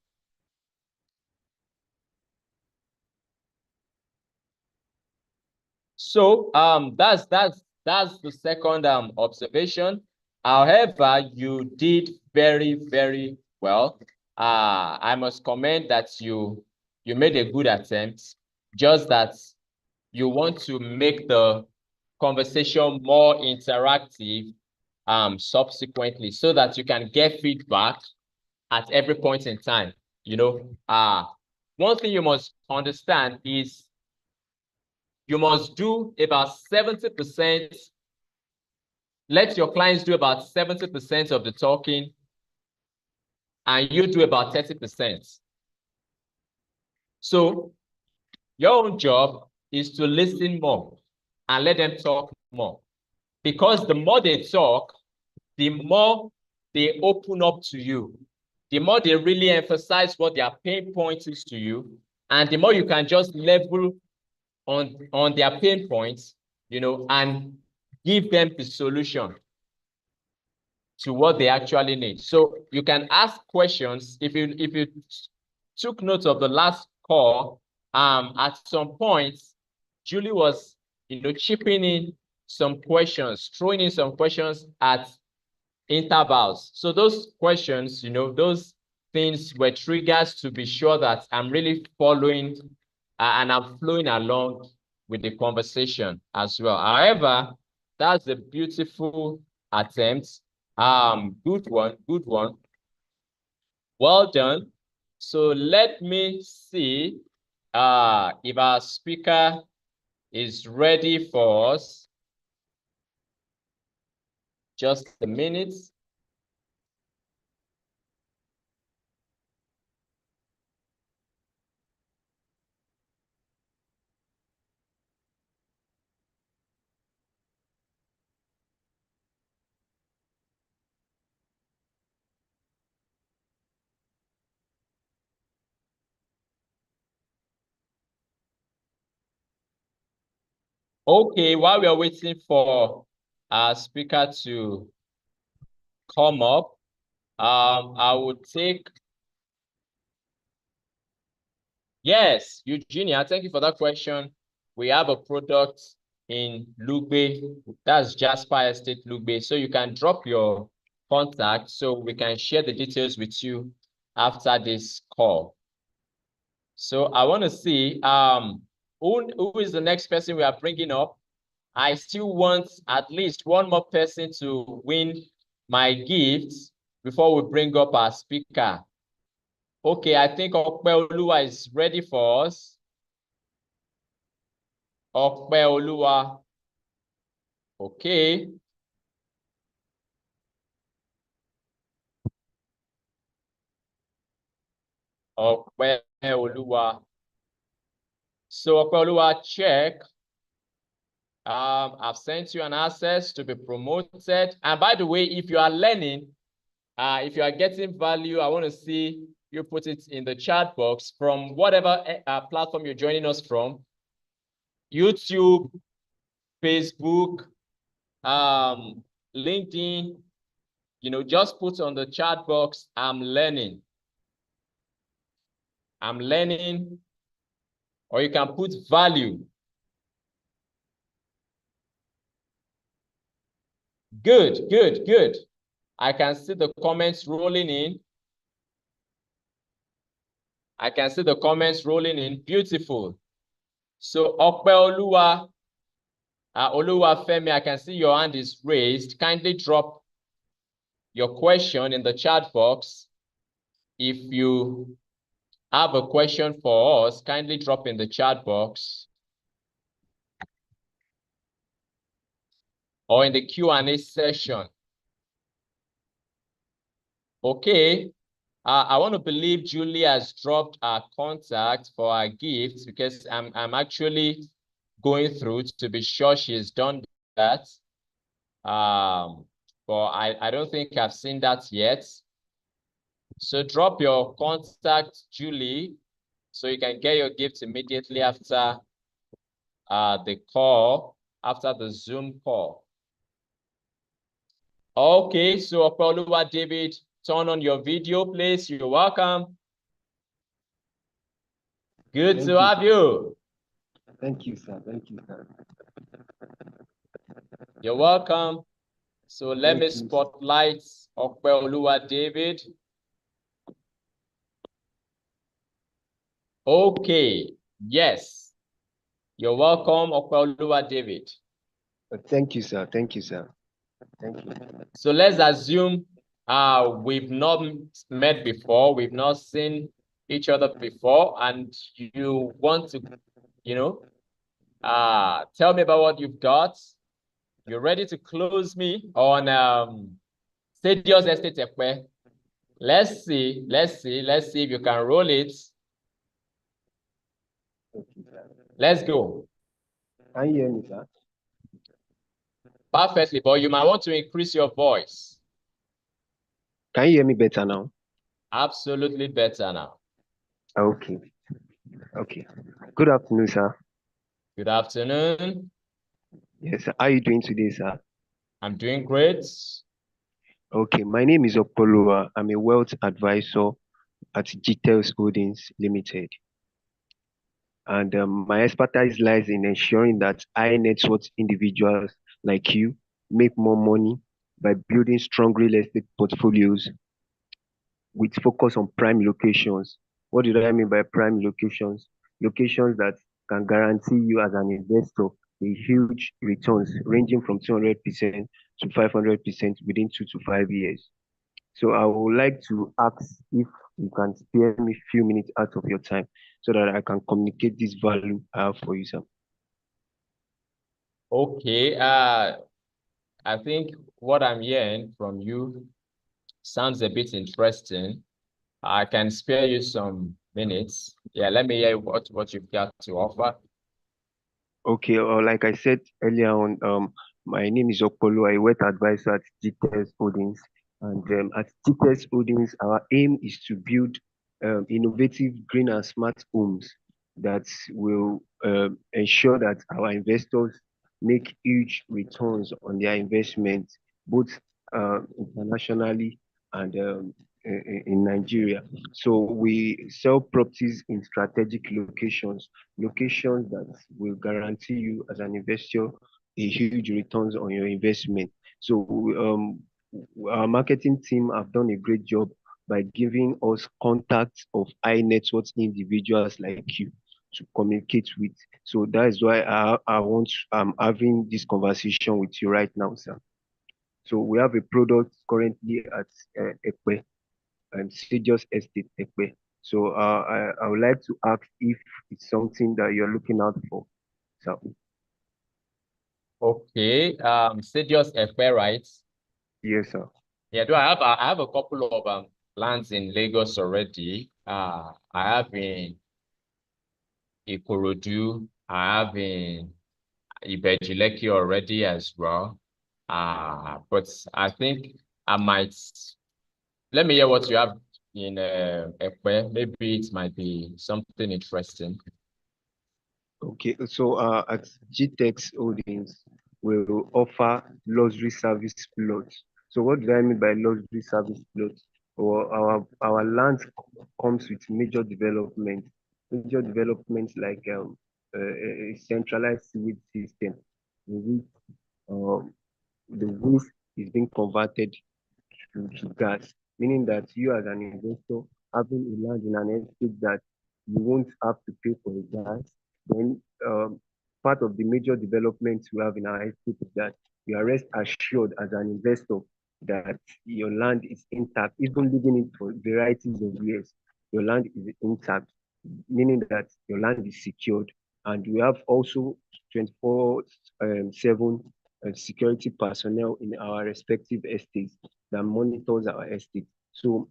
So that's the second observation. However, you did very, very well. I must comment that you made a good attempt, just that you want to make the conversation more interactive subsequently, so that you can get feedback at every point in time. One thing you must understand is you must do about 70%. Let your clients do about 70% of the talking, and you do about 30%. So Your own job is to listen more and let them talk more. Because the more they talk, the more they open up to you. The more they really emphasize what their pain point is to you, and the more you can just level on their pain points, you know, and give them the solution to what they actually need. So you can ask questions. If you took note of the last call, at some point, Julie was, you know, chipping in some questions, throwing in some questions at intervals. So those questions, you know, those things were triggers to be sure that I'm really following and I'm flowing along with the conversation as well. However, that's a beautiful attempt. Good one, good one. Well done. So let me see if our speaker is ready for us. Just a minute. Okay, while we are waiting for our speaker to come up, I would take, yes, Eugenia, thank you for that question. We have a product in Lugbe, that's Jasper Estate Lugbe. So you can drop your contact so we can share the details with you after this call. So I want to see who is the next person we are bringing up. I still want at least one more person to win my gifts before we bring up our speaker. Okay, I think Okpeoluwa is ready for us. Okpeoluwa. Okay. Okpeoluwa. So Okpeoluwa, check. I've sent you an access to be promoted. And by the way, if you are learning, if you are getting value, I want to see you put it in the chat box from whatever platform you're joining us from. YouTube, Facebook, LinkedIn, you know, just put on the chat box, I'm learning. I'm learning, or you can put value. Good, good, good. I can see the comments rolling in. I can see the comments rolling in. Beautiful. So Okpeoluwa, Oluwafemi, I can see your hand is raised. Kindly drop your question in the chat box. If you have a question for us, kindly drop in the chat box or in the Q&A session. Okay. I want to believe Julie has dropped our contact for our gifts because I'm actually going through to be sure she's done that. But I don't think I've seen that yet. So drop your contact, Julie, so you can get your gifts immediately after the call, after the Zoom call. Okay, so Okpeoluwa David, turn on your video, please. You're welcome. Good to have you. Thank you, sir. Thank you, sir. You're welcome. So let me spotlight Okpeoluwa David. Okay, yes. You're welcome, Okpeoluwa David. Thank you, sir. Thank you, sir. Thank you. So let's assume we've not met before, we've not seen each other before, and you want to, you know, tell me about what you've got. You're ready to close me on Stadios Estate Ekpe. Let's see if you can roll it. Thank you, sir. Let's go. Can you hear me, sir? Perfectly, but you might want to increase your voice. Can you hear me better now? Absolutely better now. Okay. Okay. Good afternoon, sir. Good afternoon. Yes, sir. How are you doing today, sir? I'm doing great. Okay, my name is Opolua. I'm a wealth advisor at GTELS Holdings Limited. And my expertise lies in ensuring that high net worth individuals like you make more money by building strong real estate portfolios with focus on prime locations. What do I mean by prime locations? Locations that can guarantee you as an investor a huge returns ranging from 200% to 500% within 2 to 5 years. So I would like to ask if you can spare me a few minutes out of your time so that I can communicate this value I have for you, sir. Okay. I think what I'm hearing from you sounds a bit interesting. I can spare you some minutes. Yeah, let me hear what you've got to offer. Okay, like I said earlier on, my name is Okpolo. I work advisor at GTS Holdings. And at GTS Holdings, our aim is to build innovative, green and smart homes that will ensure that our investors make huge returns on their investments, both internationally and in Nigeria. So we sell properties in strategic locations that will guarantee you as an investor a huge returns on your investment. So our marketing team have done a great job by giving us contacts of high net worth individuals like you to communicate with. So that is why I'm having this conversation with you right now, sir. So we have a product currently at Ekpe, Studios Estate Ekpe. So I would like to ask if it's something that you're looking out for. So Okay. Studios FA, right? yes, sir. Yeah, I have a couple of lands in Lagos already. I have in Ikorodu, I have in Ibejuleki already as well. But I think I might let me hear what you have in Ekpe. Maybe it might be something interesting. Okay, so at GTEX Holdings, will offer luxury service plots. So what do I mean by luxury service plots? Or our land comes with major developments like a centralized sewage system, in which um, the waste is being converted to gas, meaning that you as an investor having a land in an estate that you won't have to pay for the gas, then part of the major developments we have in our estate is that you are rest assured as an investor that your land is intact, even living it for varieties of years, your land is intact, meaning that your land is secured. And we have also 24/7 security personnel in our respective estates that monitors our estate. So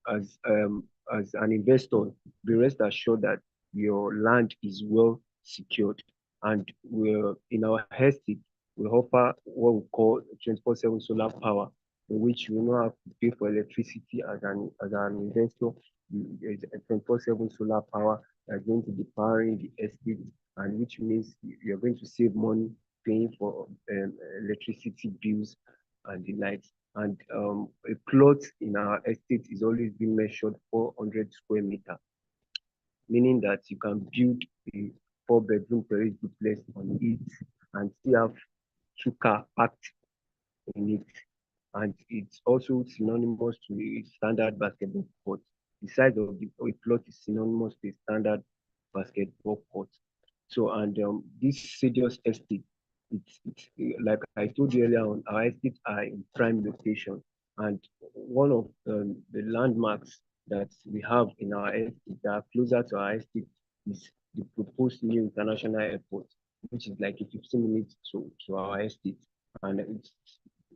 as an investor, be rest assured that your land is well secured. And we're in our estate, we offer what we call 24/7 solar power, in which you will not have to pay for electricity as an investor. There's a 24/7 solar power that's going to be powering the estate, and which means you're going to save money paying for electricity bills and the likes. And a plot in our estate is always being measured 400 square meter, meaning that you can build a 4 bedroom terrace duplex on it and still have 2 car parked in it. And it's also synonymous to a standard basketball court. The size of the plot is synonymous to a standard basketball court. So, and this Sadios estate, it's like I told you earlier on, our estates are in prime location. And one of the landmarks that we have in our estate that are closer to our estate is the proposed new international airport, which is like a 15 minutes to our estate. And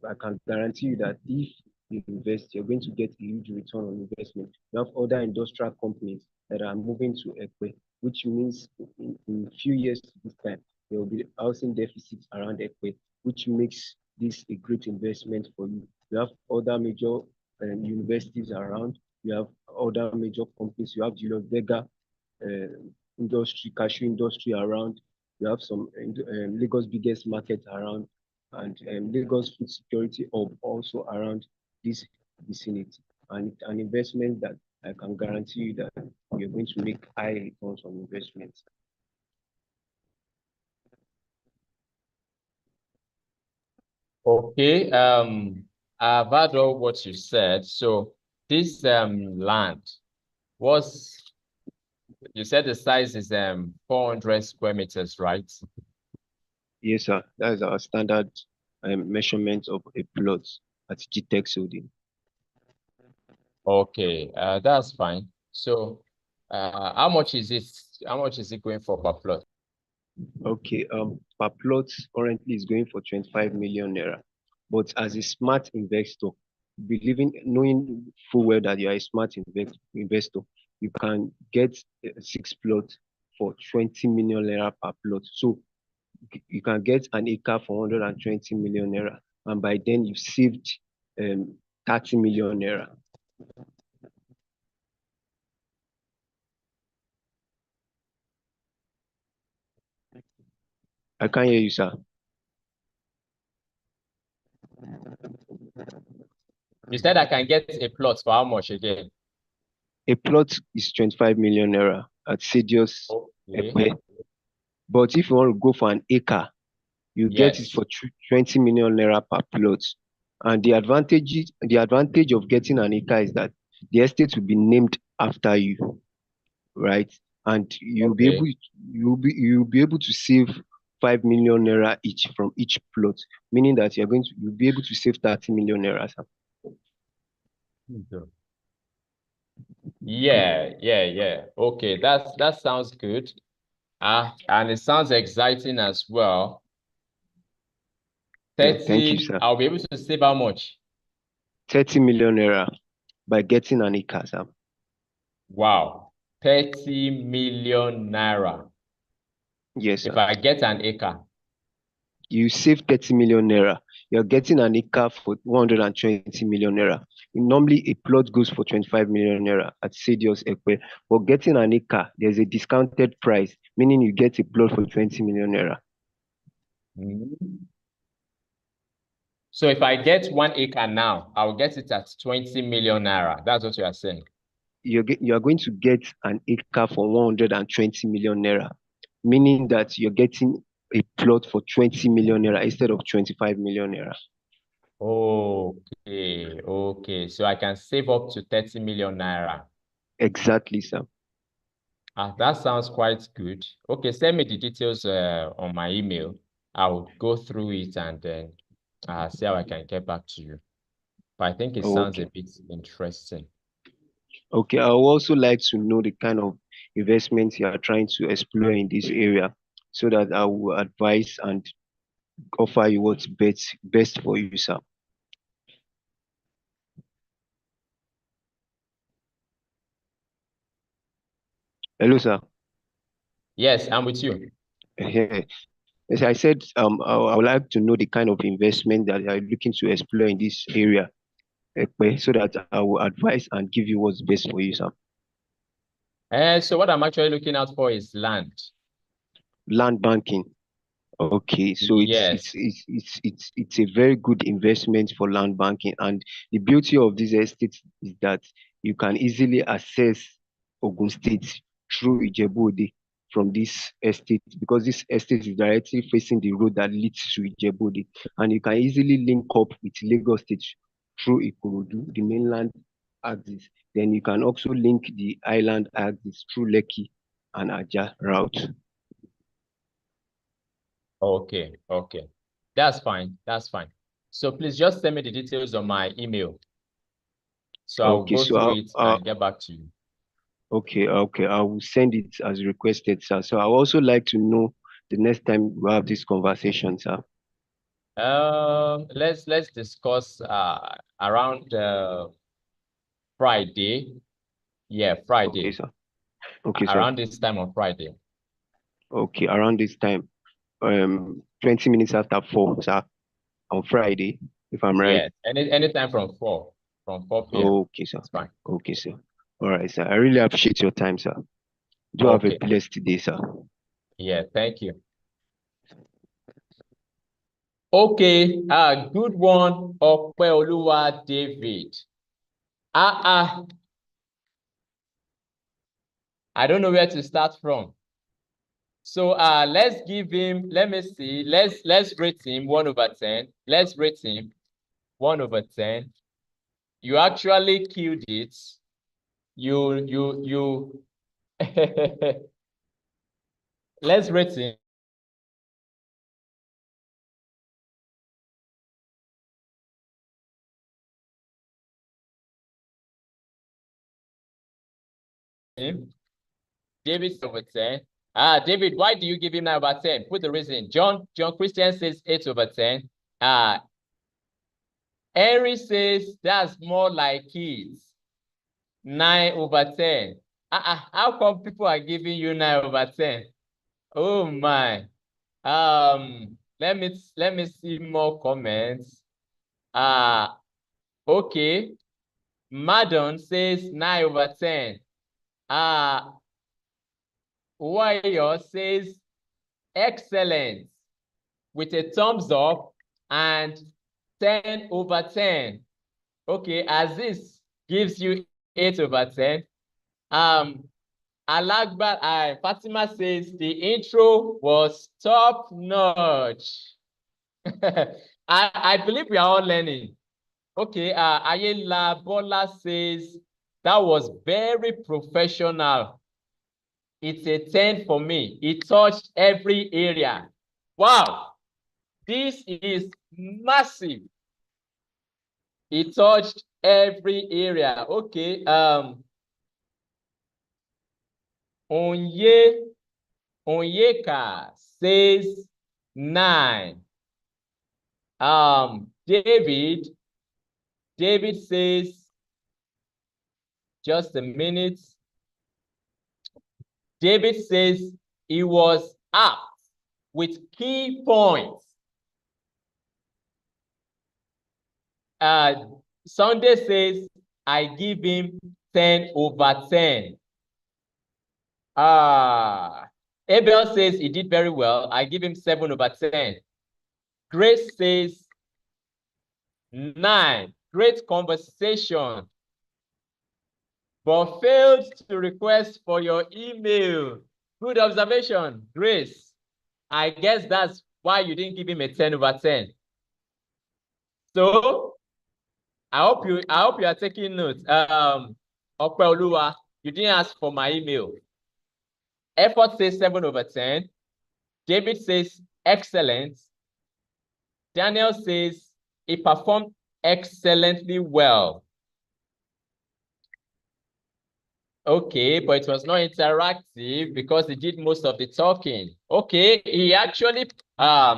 I can guarantee you that if you invest, you're going to get a huge return on investment. We have other industrial companies that are moving to Ekpe, which means in few years to this time, there will be housing deficits around Ekpe, which makes this a great investment for you. You have other major universities around. You have other major companies. You have Julius Berger industry, cashew industry around. You have some Lagos biggest market around, and Lagos food security hub also around this vicinity. And an investment that I can guarantee you that you're going to make high returns on investments. Okay. I've heard all what you said. So this land was, you said the size is 400 square meters, right? Yes, sir. That is our standard measurement of a plot at GTEX Holding. Okay, that's fine. So how much is it? How much is it going for per plot? Okay, per plot currently is going for 25 million naira. But as a smart investor, knowing full well that you are a smart investor, you can get 6 plots for 20 million naira per plot. So you can get an acre for 120 million naira, and by then you've saved 30 million naira. I can't hear you, sir. You said I can get a plot for how much again? A plot is 25 million naira at Sedios Okay. Ekpe. But if you want to go for an acre, you get it Yes. for 20 million naira per plot. And the advantage of getting an acre is that the estate will be named after you, right? And you'll be able to save 5 million naira each from each plot, meaning that you'll be able to save 30 million naira. Yeah. Okay, that sounds good. And it sounds exciting as well. Yeah, thank you, 30, sir. I'll be able to save how much? 30 million naira by getting an acre, sir. Wow, 30 million naira. Yes, If sir. I get an acre. You save 30 million naira. You're getting an acre for 120 million naira. Normally, a plot goes for 25 million naira at Sedios Ekpe. But getting an acre, there's a discounted price, meaning you get a plot for 20 million naira. So if I get 1 acre now, I'll get it at 20 million naira. That's what you are saying. You are going to get an acre for 120 million naira, meaning that you're getting a plot for 20 million naira instead of 25 million naira. Okay. So I can save up to 30 million naira. Exactly, sir. That sounds quite good. Okay, send me the details on my email. I'll go through it and then see how I can get back to you. But I think it sounds a Okay. bit interesting. Okay, I would also like to know the kind of investments you are trying to explore in this area so that I will advise and offer you what's best for you, sir. Hello, sir. Yes, I'm with you. As I said, I would like to know the kind of investment that you are looking to explore in this area, so that I will advise and give you what's best for you, sir. So what I'm actually looking out for is land. Land banking. Okay, so Yes. it's a very good investment for land banking, and the beauty of this estate is that you can easily access Ogun State through Ijebu-Ode from this estate, because this estate is directly facing the road that leads to Ijebu-Ode, and you can easily link up with Lagos State through Ikorodu, the mainland axis. Then you can also link the island axis through Lekki and Aja route. Okay. That's fine. So please just send me the details on my email. So I'll Okay, go so through it and get back to you. okay, I will send it as requested, sir. So I would also like to know the next time we have this conversation, sir. Let's discuss around Friday. Yeah, Okay, Friday. sir. Okay, sir. around this time on Friday. Okay, around this time. 20 minutes after 4, sir, on Friday, if I'm right. Yes, anytime from 4 p.m. Okay, sir. It's fine. Okay, sir. All right, sir. I really appreciate your time, sir. Do have a Okay. blessed day, sir. Yeah, thank you. Okay, good one, Opeoluwa David. I don't know where to start from. So let's give him, let me see, let's rate him 1/10. Let's rate him 1/10. You actually killed it. You let's rate him. David 7/10. David, why do you give him 9/10? Put the reason. John Christian says 8/10. Henry says that's more like kids. 9/10. How come people are giving you 9/10? Oh my. Let me see more comments. Okay. Madon says 9/10. Warrior says excellent with a thumbs up and 10/10. Okay, Aziz gives you 8/10. Alagba, Fatima says the intro was top notch. I believe we are all learning. Okay, Ayela Bola says that was very professional. It's a 10 for me. It touched every area. Wow, this is massive. It touched every area. Okay, Onyeka says 9. David says, just a minute. David says he was apt with key points. Sunday says, I give him 10/10. Abel says he did very well. I give him 7/10. Grace says 9. Great conversation, but failed to request for your email. Good observation, Grace. I guess that's why you didn't give him a 10/10. So I hope you are taking notes. Opeoluwa, you didn't ask for my email. Effort says 7/10. David says excellent. Daniel says he performed excellently well. Okay, but it was not interactive because he did most of the talking. Okay, he actually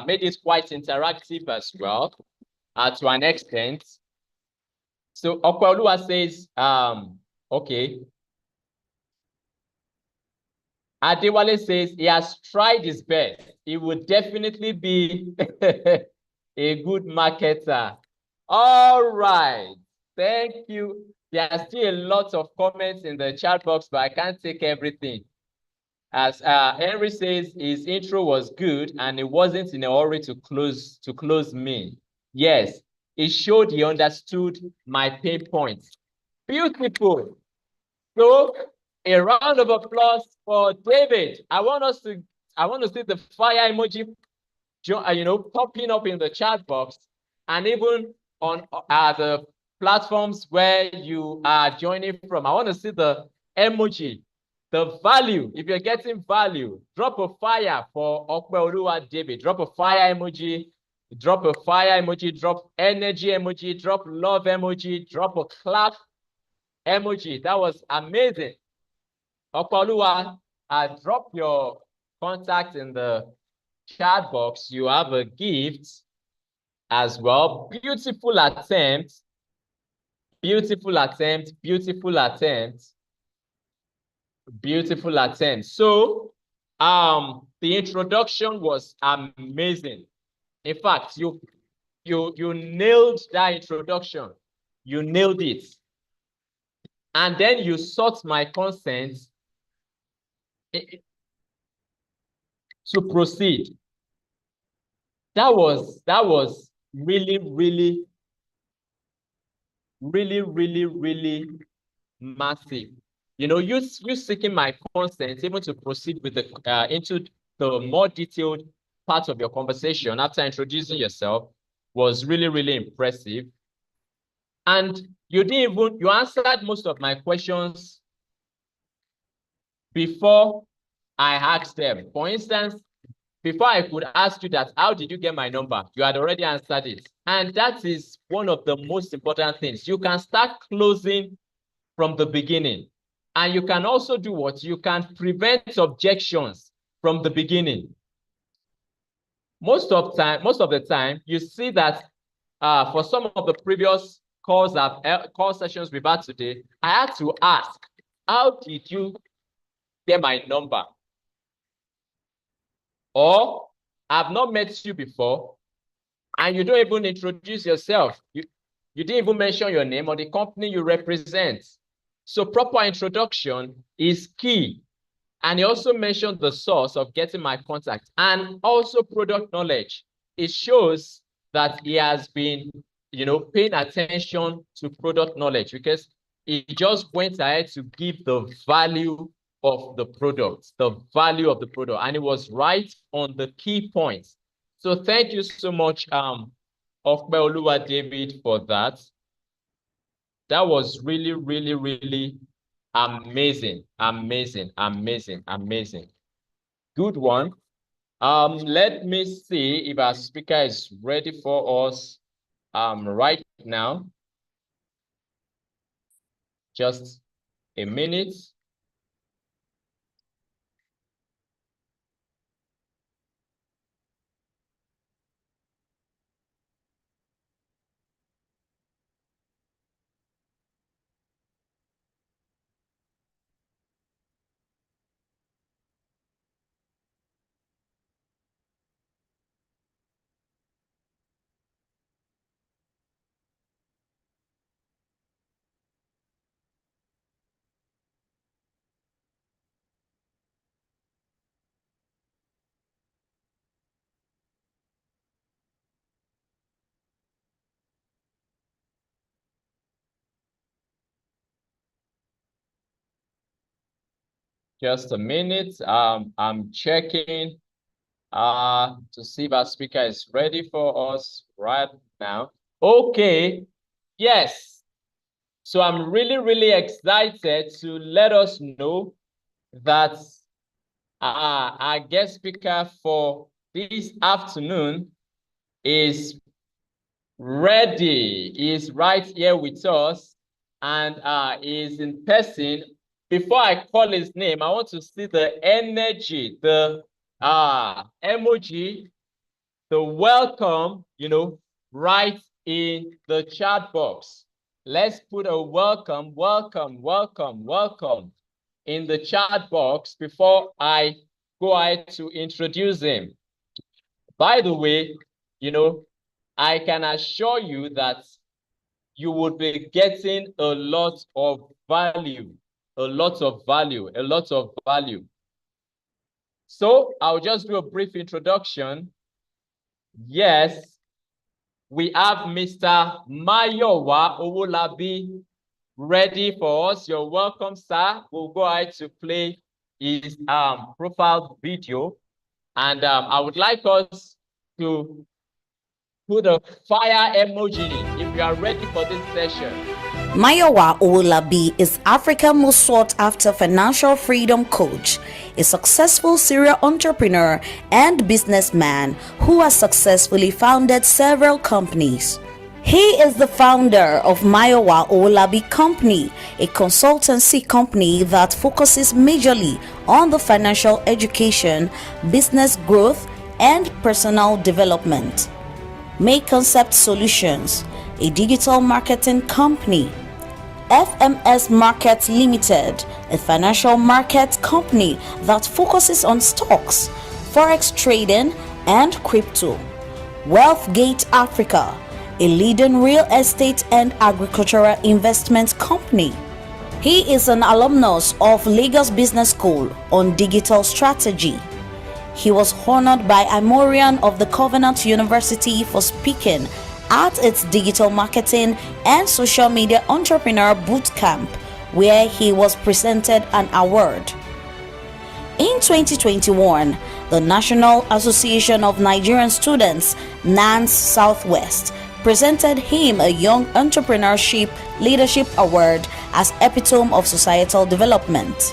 made it quite interactive as well, to an extent. So Okwalua says, okay. Adewale says he has tried his best. He would definitely be a good marketer. All right, thank you. There are still a lot of comments in the chat box, but I can't take everything. As Henry says, his intro was good and he wasn't in a hurry to close me. Yes, it showed he understood my pain points. Beautiful. So a round of applause for David. I want to see the fire emoji, popping up in the chat box, and even on the platforms where you are joining from. I want to see the emoji, the value. If you're getting value, drop a fire for Opeoluwa David. Drop a fire emoji. Drop a fire emoji. Drop energy emoji. Drop love emoji. Drop a clap emoji. That was amazing. Opeoluwa, drop your contact in the chat box. You have a gift as well. Beautiful attempt. Beautiful attempt. Beautiful attempt. Beautiful attempt. So, the introduction was amazing. In fact, you nailed that introduction. You nailed it. And then you sought my consent to proceed. That was really, really, really, really, really massive. You know, you seeking my consent even to proceed with the into the more detailed part of your conversation after introducing yourself was really, really impressive. And you answered most of my questions before I asked them. For instance, before I could ask you that, how did you get my number? You had already answered it. And that is one of the most important things. You can start closing from the beginning. And you can also do what? You can prevent objections from the beginning. Most of the time, you see that for some of the previous call sessions we've had today, I had to ask, how did you get my number? Or I've not met you before, and you don't even introduce yourself. You didn't even mention your name or the company you represent. So proper introduction is key. And he also mentioned the source of getting my contact and also product knowledge. It shows that he has been, paying attention to product knowledge because he just went ahead to give the value of the product, and it was right on the key points. So thank you so much, Okpeoluwa David, for that. That was really, really, really amazing. Good one. Let me see if our speaker is ready for us right now. Just a minute. Just a minute. I'm checking to see if our speaker is ready for us right now. Okay. Yes. So I'm really, really excited to let us know that our guest speaker for this afternoon is ready. Is right here with us and is in person. Before I call his name, I want to see the energy, the emoji, the welcome, right in the chat box. Let's put a welcome in the chat box before I go ahead to introduce him. By the way, I can assure you that you would be getting a lot of value. So I'll just do a brief introduction. Yes, we have Mr. Mayowa Owolabi ready for us. You're welcome, sir. We'll go ahead to play his profile video. And I would like us to put a fire emoji if you are ready for this session. Mayowa Owolabi is Africa's most sought-after financial freedom coach, a successful serial entrepreneur and businessman who has successfully founded several companies. He is the founder of Mayowa Owolabi Company, a consultancy company that focuses majorly on the financial education, business growth, and personal development. Make Concept Solutions, a digital marketing company. FMS Markets Limited, a financial market company that focuses on stocks, forex trading, and crypto. Wealthgate Africa, a leading real estate and agricultural investment company. He is an alumnus of Lagos Business School on digital strategy. He was honored by Imoran of the Covenant University for speaking at its digital marketing and social media entrepreneur bootcamp, where he was presented an award. In 2021, the National Association of Nigerian Students, NANS Southwest, presented him a Young Entrepreneurship Leadership Award as epitome of societal development.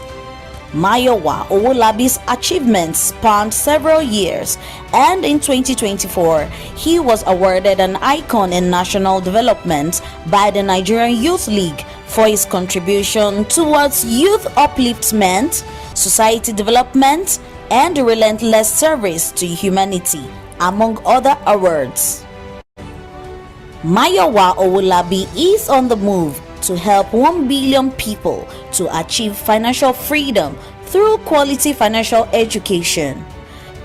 Mayowa Owolabi's achievements spanned several years, and in 2024, he was awarded an icon in national development by the Nigerian Youth League for his contribution towards youth upliftment, society development, and relentless service to humanity, among other awards. Mayowa Owolabi is on the move to help 1 billion people to achieve financial freedom through quality financial education.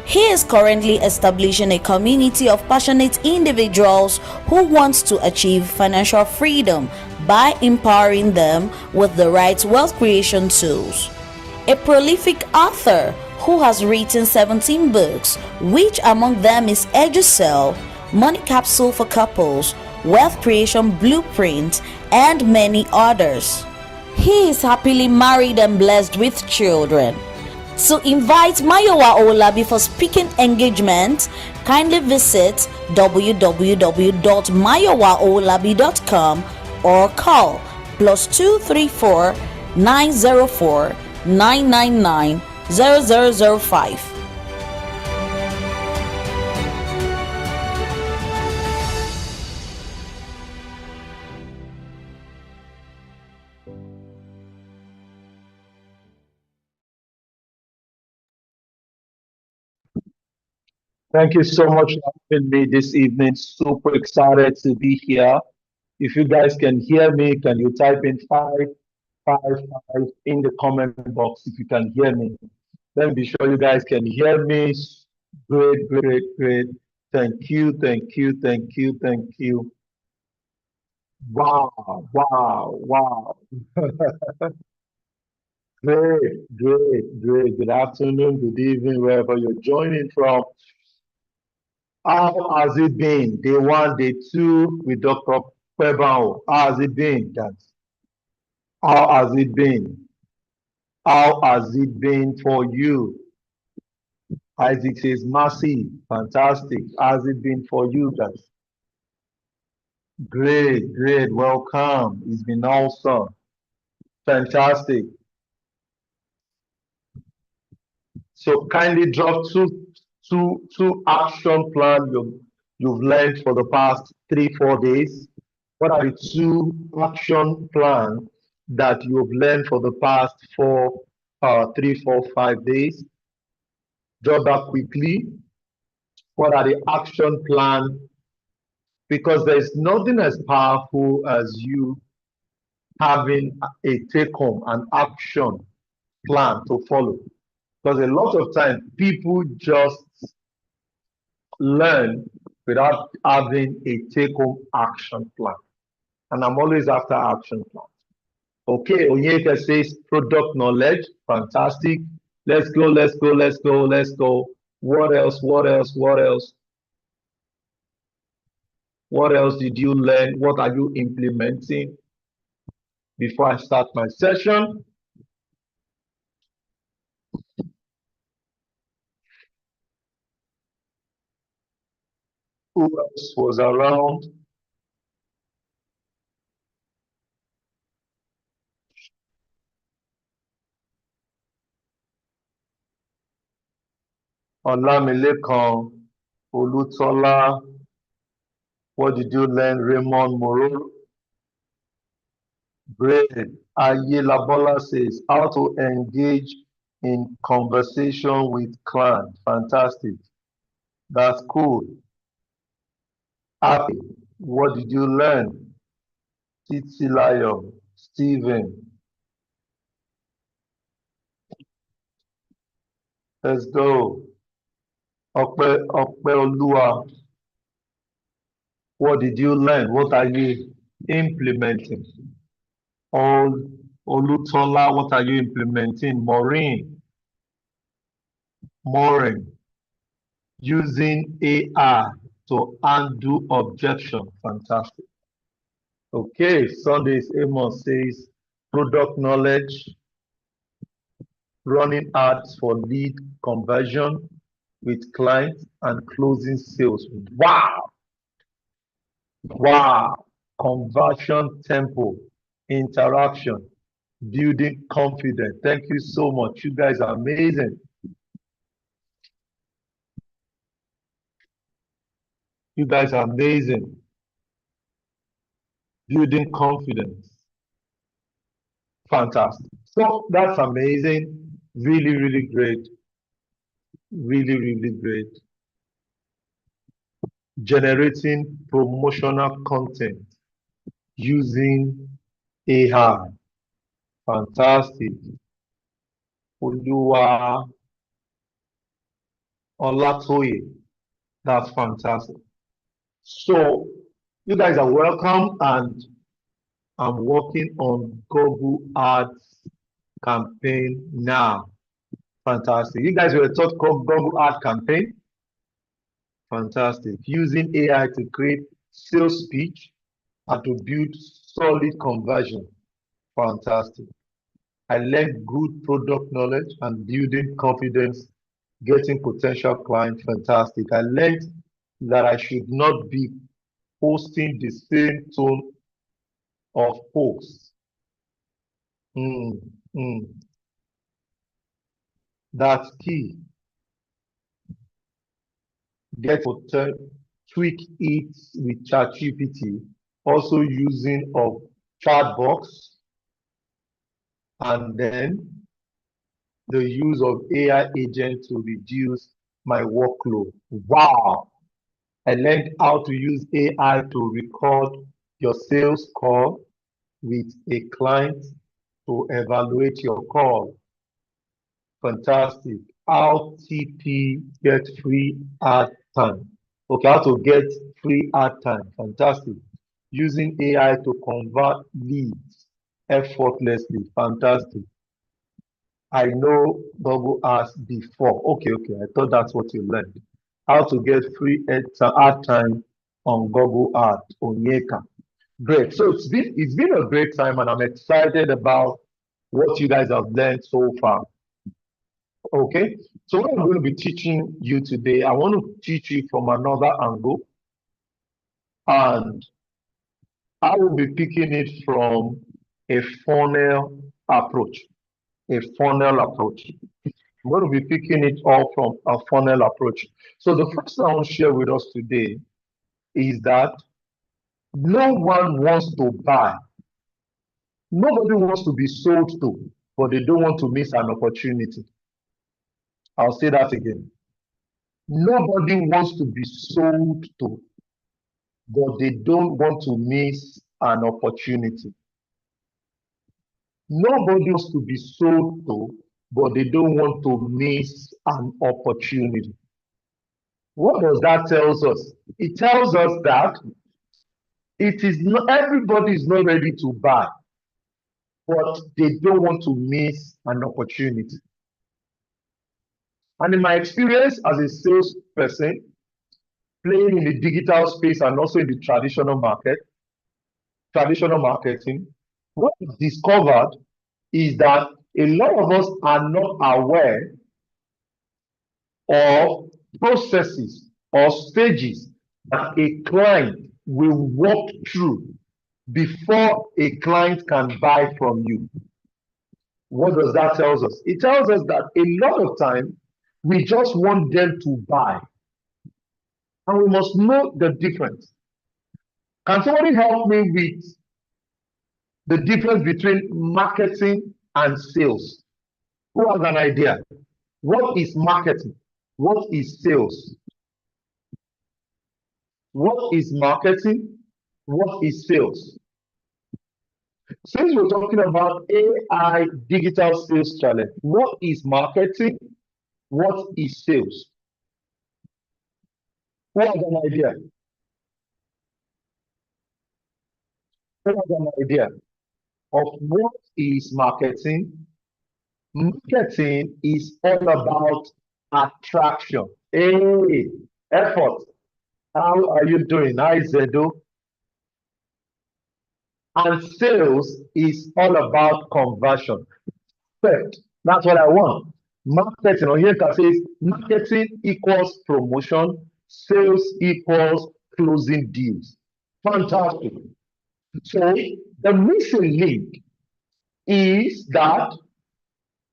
He is currently establishing a community of passionate individuals who want to achieve financial freedom by empowering them with the right wealth creation tools. A prolific author who has written 17 books, which among them is EduCell, Money Capsule for Couples, Wealth Creation Blueprint, and many others. He is happily married and blessed with children. To invite Mayowa Owolabi for speaking engagement, kindly visit www.mayowaowolabi.com or call +234 904 999 0005. Thank you so much for having me this evening. Super excited to be here. If you guys can hear me, can you type in 555 in the comment box if you can hear me? Let me be sure you guys can hear me. Great, great, great. Thank you, thank you, thank you, thank you. Wow, wow, wow. Great, great, great. Good afternoon, good evening, wherever you're joining from. How has it been? Day one, day two with Dr. Pebao. How has it been, guys? How has it been? How has it been for you? Isaac says, massive, fantastic. How has it been for you, guys? Great, great, welcome. It's been awesome. Fantastic. So kindly drop two action plan you've learned for the past 3-4 days. What are the two action plan that you've learned for the past 3, 4, 5 days? Drop that quickly. What are the action plan? Because there's nothing as powerful as you having a take home, an action plan to follow. Because a lot of times people just learn without having a take-home action plan. And I'm always after action plans. Okay, Onyeka says product knowledge, fantastic. Let's go, let's go, let's go, let's go. What else, what else, what else? What else did you learn? What are you implementing? Before I start my session, who else was around? Olamilekan, Olutola. What did you learn? Raymond Moro. Great. Ayelabola says how to engage in conversation with clients. Fantastic. That's cool. Happy. What did you learn? Titilayo. Stephen. Let's go. Olua. What did you learn? What are you implementing? Olutola, what are you implementing? Maureen, using AI to undo objection. Fantastic. Okay, Sundays Amos says product knowledge, running ads for lead conversion with clients and closing sales. Wow! Wow! Conversion tempo, interaction, building confidence. Thank you so much. You guys are amazing. You guys are amazing. Building confidence. Fantastic. So that's amazing. Really, really great. Really, really great. Generating promotional content using AI. Fantastic. Oluwa Olatoye. That's fantastic. So you guys are welcome, and I'm working on Google Ads campaign now. Fantastic. You guys were taught Google Ad campaign. Fantastic. Using AI to create sales speech and to build solid conversion. Fantastic. I learned good product knowledge and building confidence, getting potential clients. Fantastic. I learned that I should not be posting the same tone of posts. That's key. Get tweak it with ChatGPT, also using of chat box, and then the use of AI agent to reduce my workload. Wow! I learned how to use AI to record your sales call with a client to evaluate your call. Fantastic. How TP get free ad time. Okay, how to get free ad time. Fantastic. Using AI to convert leads effortlessly. Fantastic. I know Google Ads before. Okay. I thought that's what you learned. How to get free ad time on Google Ads, Onyeka. Great. So it's been a great time, and I'm excited about what you guys have learned so far. Okay. So what I'm going to be teaching you today, I want to teach you from another angle, and I will be picking it from a funnel approach. A funnel approach. I'm going to be picking it all from a funnel approach. So the first thing I want to share with us today is that no one wants to buy. Nobody wants to be sold to, but they don't want to miss an opportunity. I'll say that again. Nobody wants to be sold to, but they don't want to miss an opportunity. Nobody wants to be sold to, but they don't want to miss an opportunity. What does that tell us? It tells us that it is not everybody is not ready to buy, but they don't want to miss an opportunity. And in my experience as a salesperson, playing in the digital space and also in the traditional marketing, what I've discovered is that a lot of us are not aware of processes or stages that a client will walk through before a client can buy from you. What does that tell us? It tells us that a lot of time we just want them to buy, and we must know the difference. Can somebody help me with the difference between marketing and sales? Who has an idea? What is marketing? What is sales? What is marketing? What is sales? Since we're talking about AI digital sales challenge, what is marketing? What is sales? Who has an idea? Who has an idea of what is marketing? Marketing is all about attraction. Hey, effort. How are you doing? Hi, Zedo. And sales is all about conversion. Perfect. That's what I want. Marketing, or here can say marketing equals promotion, sales equals closing deals. Fantastic. So the missing link is that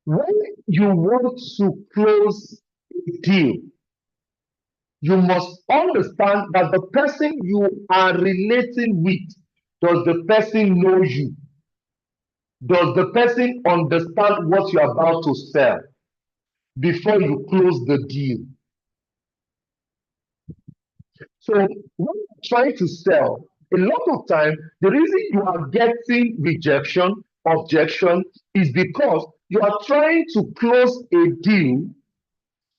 when you want to close a deal, you must understand that the person you are relating with, does the person know you? Does the person understand what you're about to sell before you close the deal? So when you're trying to sell, a lot of time, the reason you are getting rejection, objection, is because you are trying to close a deal,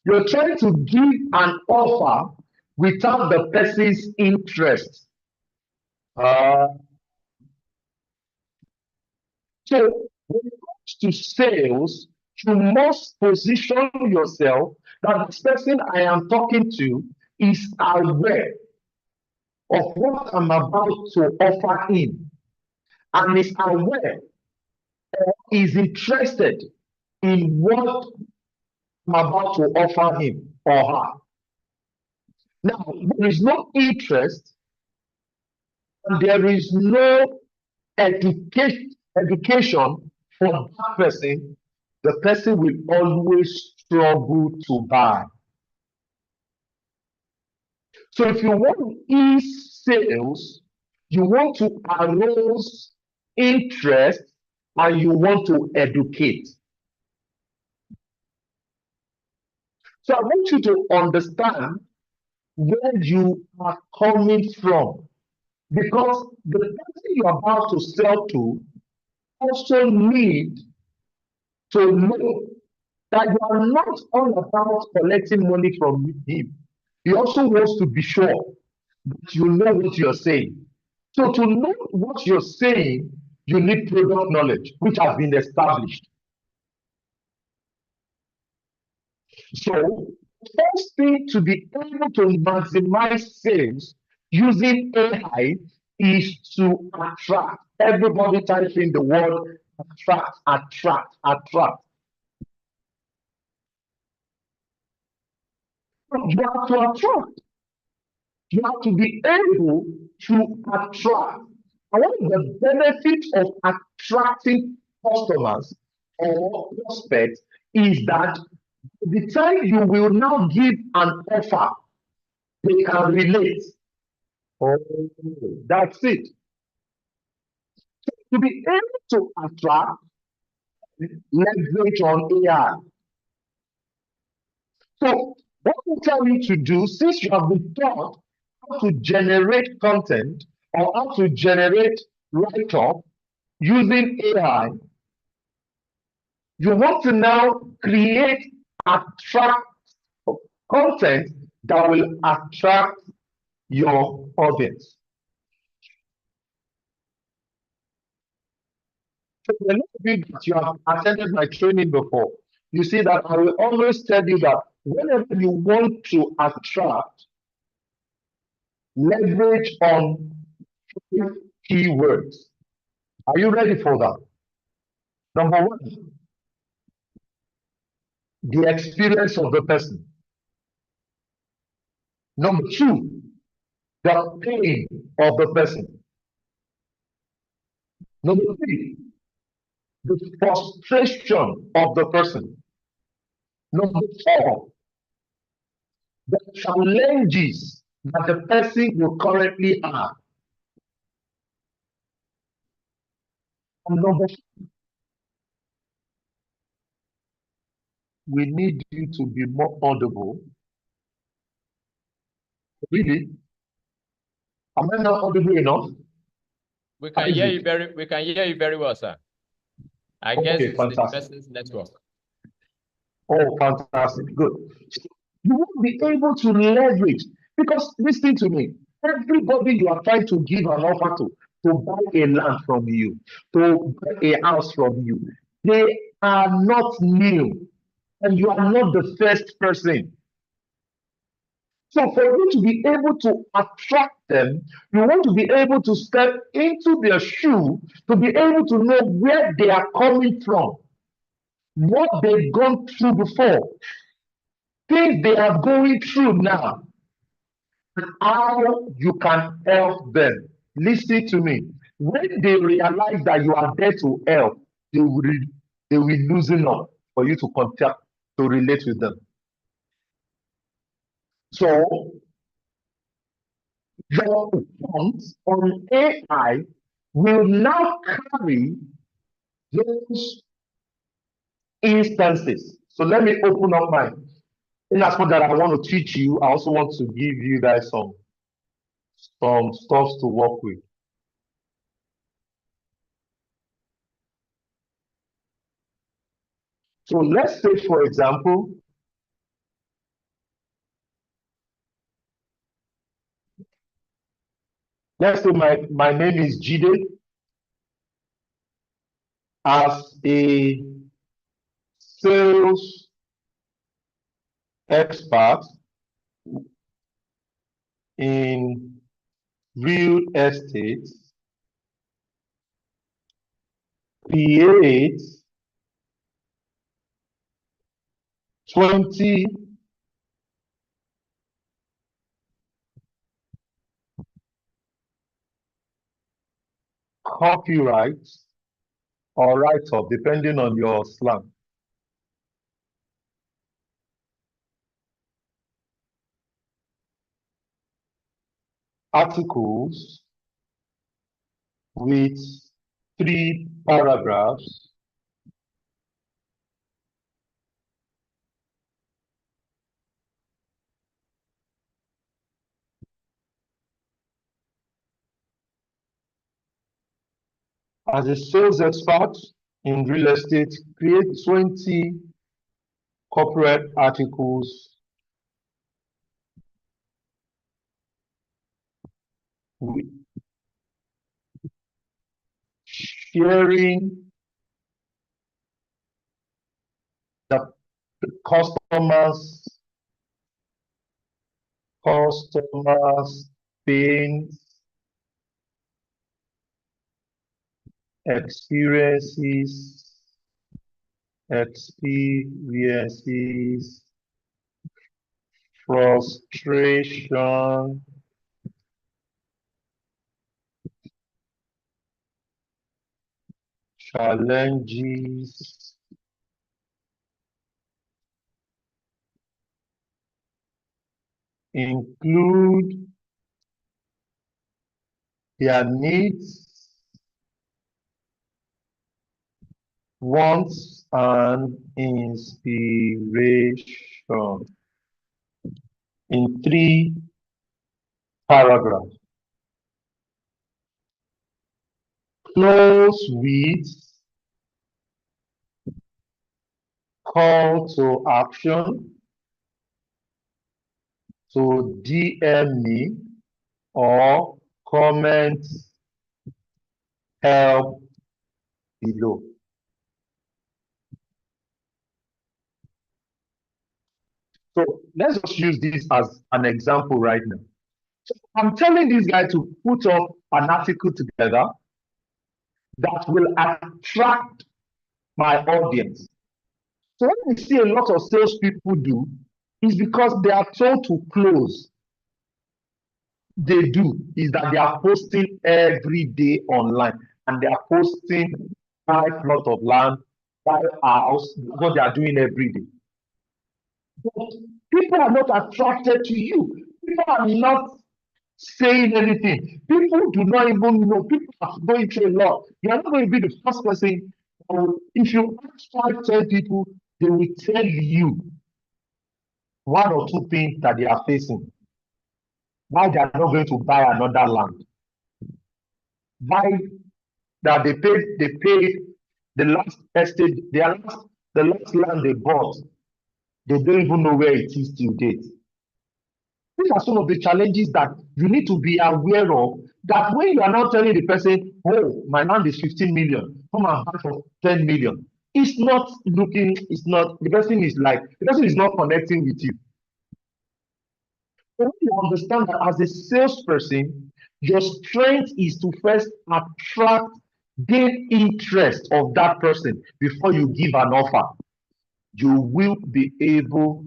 you're trying to give an offer without the person's interest. Uh, so when it comes to sales, you must position yourself that this person I am talking to is aware of what I'm about to offer him and is aware or is interested in what I'm about to offer him or her. Now, there is no interest and there is no education for that person, the person will always struggle to buy. So if you want to ease sales, you want to arouse interest and you want to educate. So I want you to understand where you are coming from, because the person you're about to sell to also need to know that you are not all about collecting money from him. He also wants to be sure that you know what you're saying. So to know what you're saying, you need product knowledge, which has been established. So first thing to be able to maximize sales using AI is to attract. Everybody type in the word attract, attract, attract. You have to attract. You have to be able to attract. And one of the benefits of attracting customers or prospects is that the time you will now give an offer, they can relate. Oh, that's it. To be able to attract, leverage on AI. So, what we tell you to do, since you have been taught how to generate content or how to generate write-up using AI, you want to now create attract content that will attract your audience. So a lot of you that you have attended my training before, you see that I will always tell you that whenever you want to attract, leverage on keywords. Are you ready for that? Number one, the experience of the person. Number two, the pain of the person. Number three, the frustration of the person. Number four, the challenges that the person will currently have. And number five, we need you to be more audible. Really? Am I not audible enough? We can hear you very well, sir. I guess it's the person's network. Oh, fantastic. Good. You won't be able to leverage because listen to me. Everybody you are trying to give an offer to buy a land from you, to buy a house from you, they are not new, and you are not the first person. So for you to be able to attract them, you want to be able to step into their shoe to be able to know where they are coming from, what they've gone through before, things they are going through now, and how you can help them. Listen to me. When they realize that you are there to help, they will loosen up for you to contact, to relate with them. So your funds on AI will now carry those instances. So let me open up my, in as much that I want to teach you, I also want to give you guys some stuff to work with. So let's say, for example, let's say my name is Jide. As a sales expert in real estate, create 20 copyrights or write-up, depending on your slang. Articles with 3 paragraphs as a sales expert in real estate, create 20 corporate articles with sharing the customers pain, experiences, frustration, challenges, include their needs, wants, and inspiration in 3 paragraphs. Close with call to action to DM me or comment help below. So let's just use this as an example right now. So I'm telling this guy to put up an article together that will attract my audience. So what we see a lot of salespeople do is because they are told to close. They do is that they are posting every day online, and they are posting 5 plots of land, 5 house, what they are doing every day. But people are not attracted to you. People are not saying anything. People do not even know. People are going through a lot. You are not going to be the first person. If you ask 5, 10 people, they will tell you 1 or 2 things that they are facing, why they are not going to buy another land. buy that they paid the last estate, the last land they bought. They don't even know where it is till date. These are some of the challenges that you need to be aware of. That when you are now telling the person, oh, my land is 15 million, come and buy for 10 million. It's not looking, it's not, the person is not connecting with you. When you understand that as a salesperson, your strength is to first attract, gain interest of that person before you give an offer. You will be able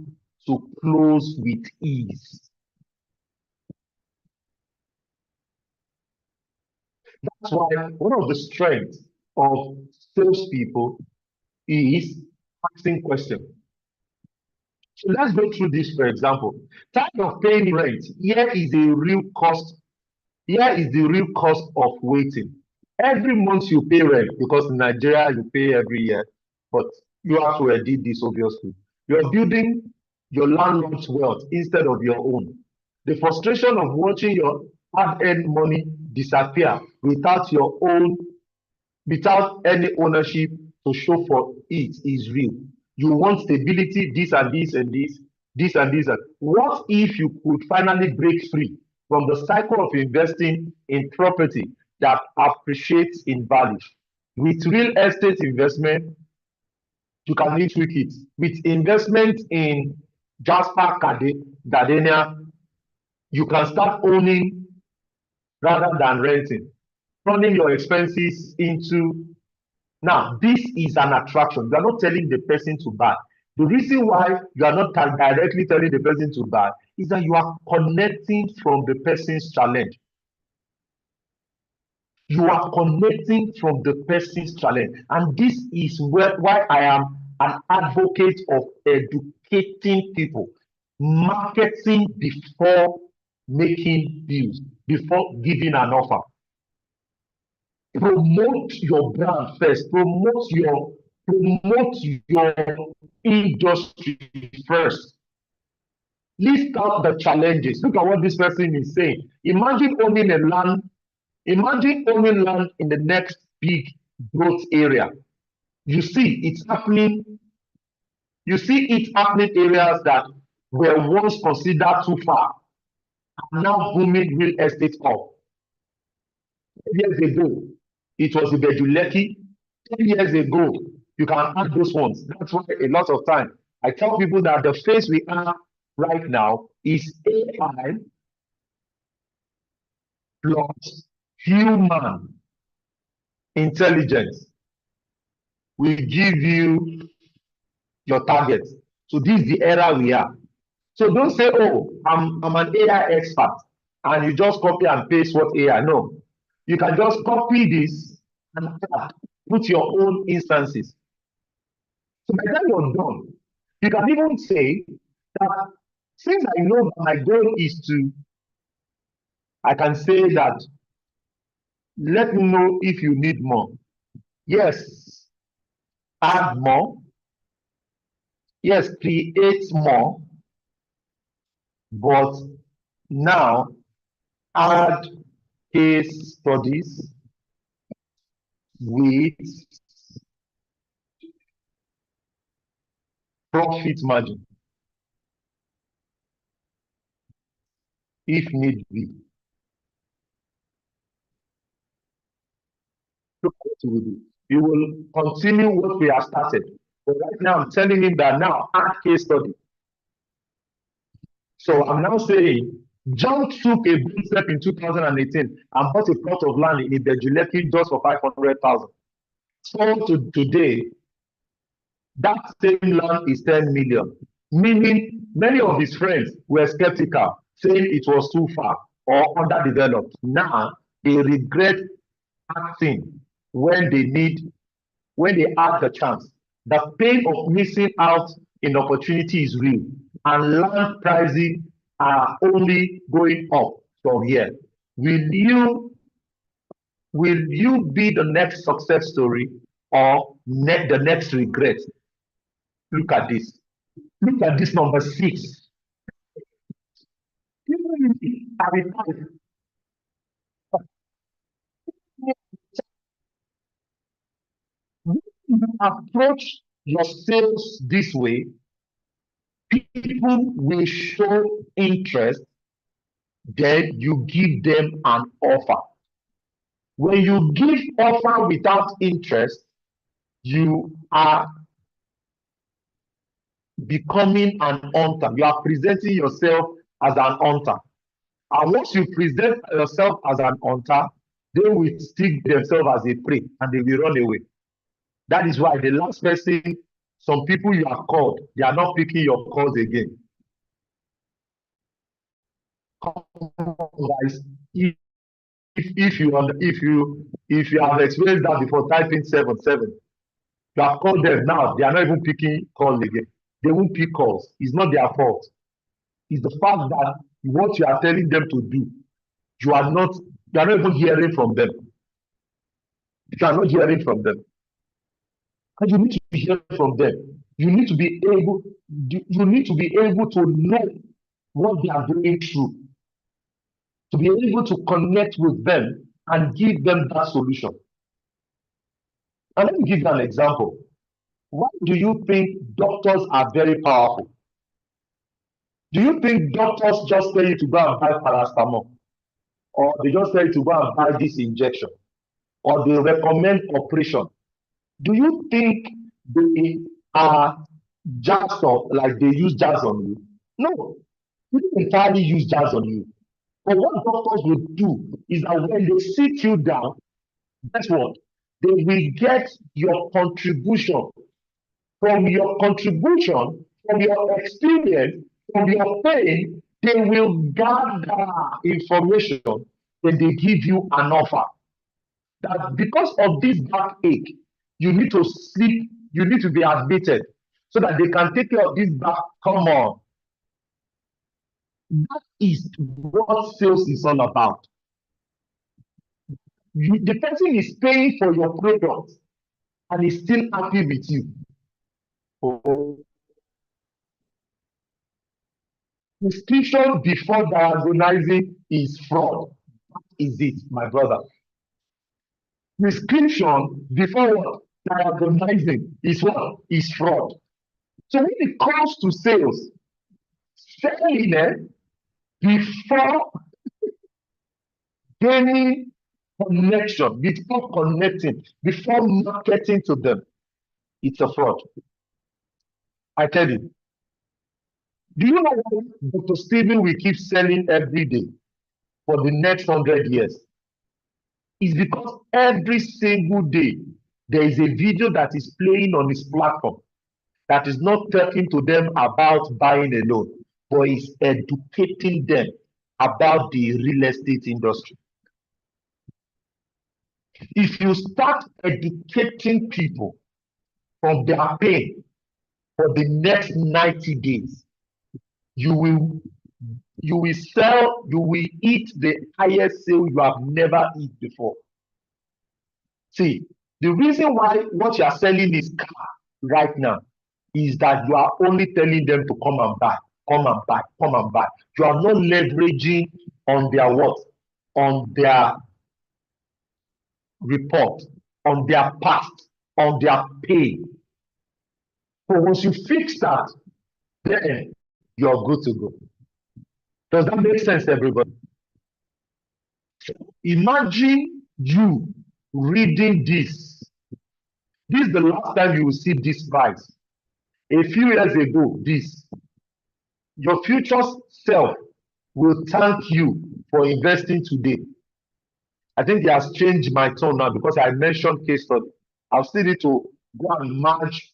to close with ease. That's why one of the strengths of salespeople is asking questions. So let's go through this, for example. Time of paying rent. Here is the real cost. Here is the real cost of waiting. Every month you pay rent, because in Nigeria you pay every year, but you have to edit this obviously. You're building your landlord's wealth instead of your own. The frustration of watching your hard-earned money disappear without your own, without any ownership to show for it is real. You want stability, this and this and this, this and this. What if you could finally break free from the cycle of investing in property that appreciates in value? With real estate investment, you can live with it. With investment in Jasper Gardenia, you can start owning rather than renting, turning your expenses into. Now, this is an attraction. You are not telling the person to buy. The reason why you are not directly telling the person to buy is that you are connecting from the person's challenge. You are connecting from the person's challenge. And this is why I am an advocate of educating people, marketing before making deals, before giving an offer. Promote your brand first. Promote your industry first. List out the challenges. Look at what this person is saying. Imagine owning land in the next big growth area. You see it happening areas that were once considered too far, are now booming real estate hub. Years ago, it was Ibejuleki. 10 years ago, you can add those ones. That's why a lot of time I tell people that the phase we are right now is AI plus human intelligence will give you your target. So this is the era we are. So don't say, oh, I'm an AI expert, and you just copy and paste what AI. No, you can just copy this and put your own instances. So by the time you're done, you can even say that since I know my goal is to, I can say that, let me know if you need more. Yes, add more. Yes, create more. But now add case studies with profit margin, if need be. Look what you will do. You will continue what we have started. But right now, I'm telling him that now add case study. So I'm now saying, John took a big step in 2018 and bought a plot of land in Ibejuleki just for 500,000. So to today, that same land is 10 million. Meaning, many of his friends were skeptical, saying it was too far or underdeveloped. Now they regret acting when they have the chance. The pain of missing out in opportunity is real, and land pricing are only going up from here. Will you be the next success story or the next regret? Look at this. Look at this number 6. approach your sales this way, people will show interest, then you give them an offer. When you give offer without interest, you are becoming an hunter. You are presenting yourself as an hunter. And once you present yourself as an hunter, they will stick themselves as a prey and they will run away. That is why the last person, some people you have called, they are not picking your calls again. Guys, if you have experienced that before, type in 77. You have called them now, they are not even picking calls again. They won't pick calls. It's not their fault. It's the fact that what you are telling them to do, you are not even hearing from them. You are not hearing from them. And you need to hear from them. You need to be able to know what they are going through, to be able to connect with them and give them that solution. And let me give you an example. Why do you think doctors are very powerful? Do you think doctors just tell you to go and buy paracetamol? Or they just tell you to go and buy this injection? Or they recommend operation? Do you think they are jazzed up like they use jazz on you? No, they don't entirely use jazz on you. But what doctors will do is that when they sit you down, guess what? They will get your contribution. From your contribution, from your experience, from your pain, they will gather information and they give you an offer. That because of this backache, you need to sleep, you need to be admitted so that they can take care of this back. Come on. That is what sales is all about. The person is paying for your product and is still happy with you. Prescription before diagnosing is fraud. Is it, my brother? Prescription before what? Diagnosing is what? Is fraud. So when it comes to sales, selling before gaining connection, before connecting, before marketing to them, it's a fraud. I tell you. Do you know why Dr. Stephen will keep selling every day for the next 100 years? It's because every single day there is a video that is playing on his platform that is not talking to them about buying a loan, but is educating them about the real estate industry. If you start educating people from their pain for the next 90 days, you will eat the highest sale you have never eaten before. See, the reason why what you are selling is car right now is that you are only telling them to come and buy, come and buy, come and buy. You are not leveraging on their what? On their report, on their past, on their pain. So once you fix that, then you're good to go. Does that make sense, everybody? Imagine you reading this. This is the last time you will see this price. A few years ago, this. Your future self will thank you for investing today. I think he has changed my tone now because I mentioned case study. I'll still need to go and match.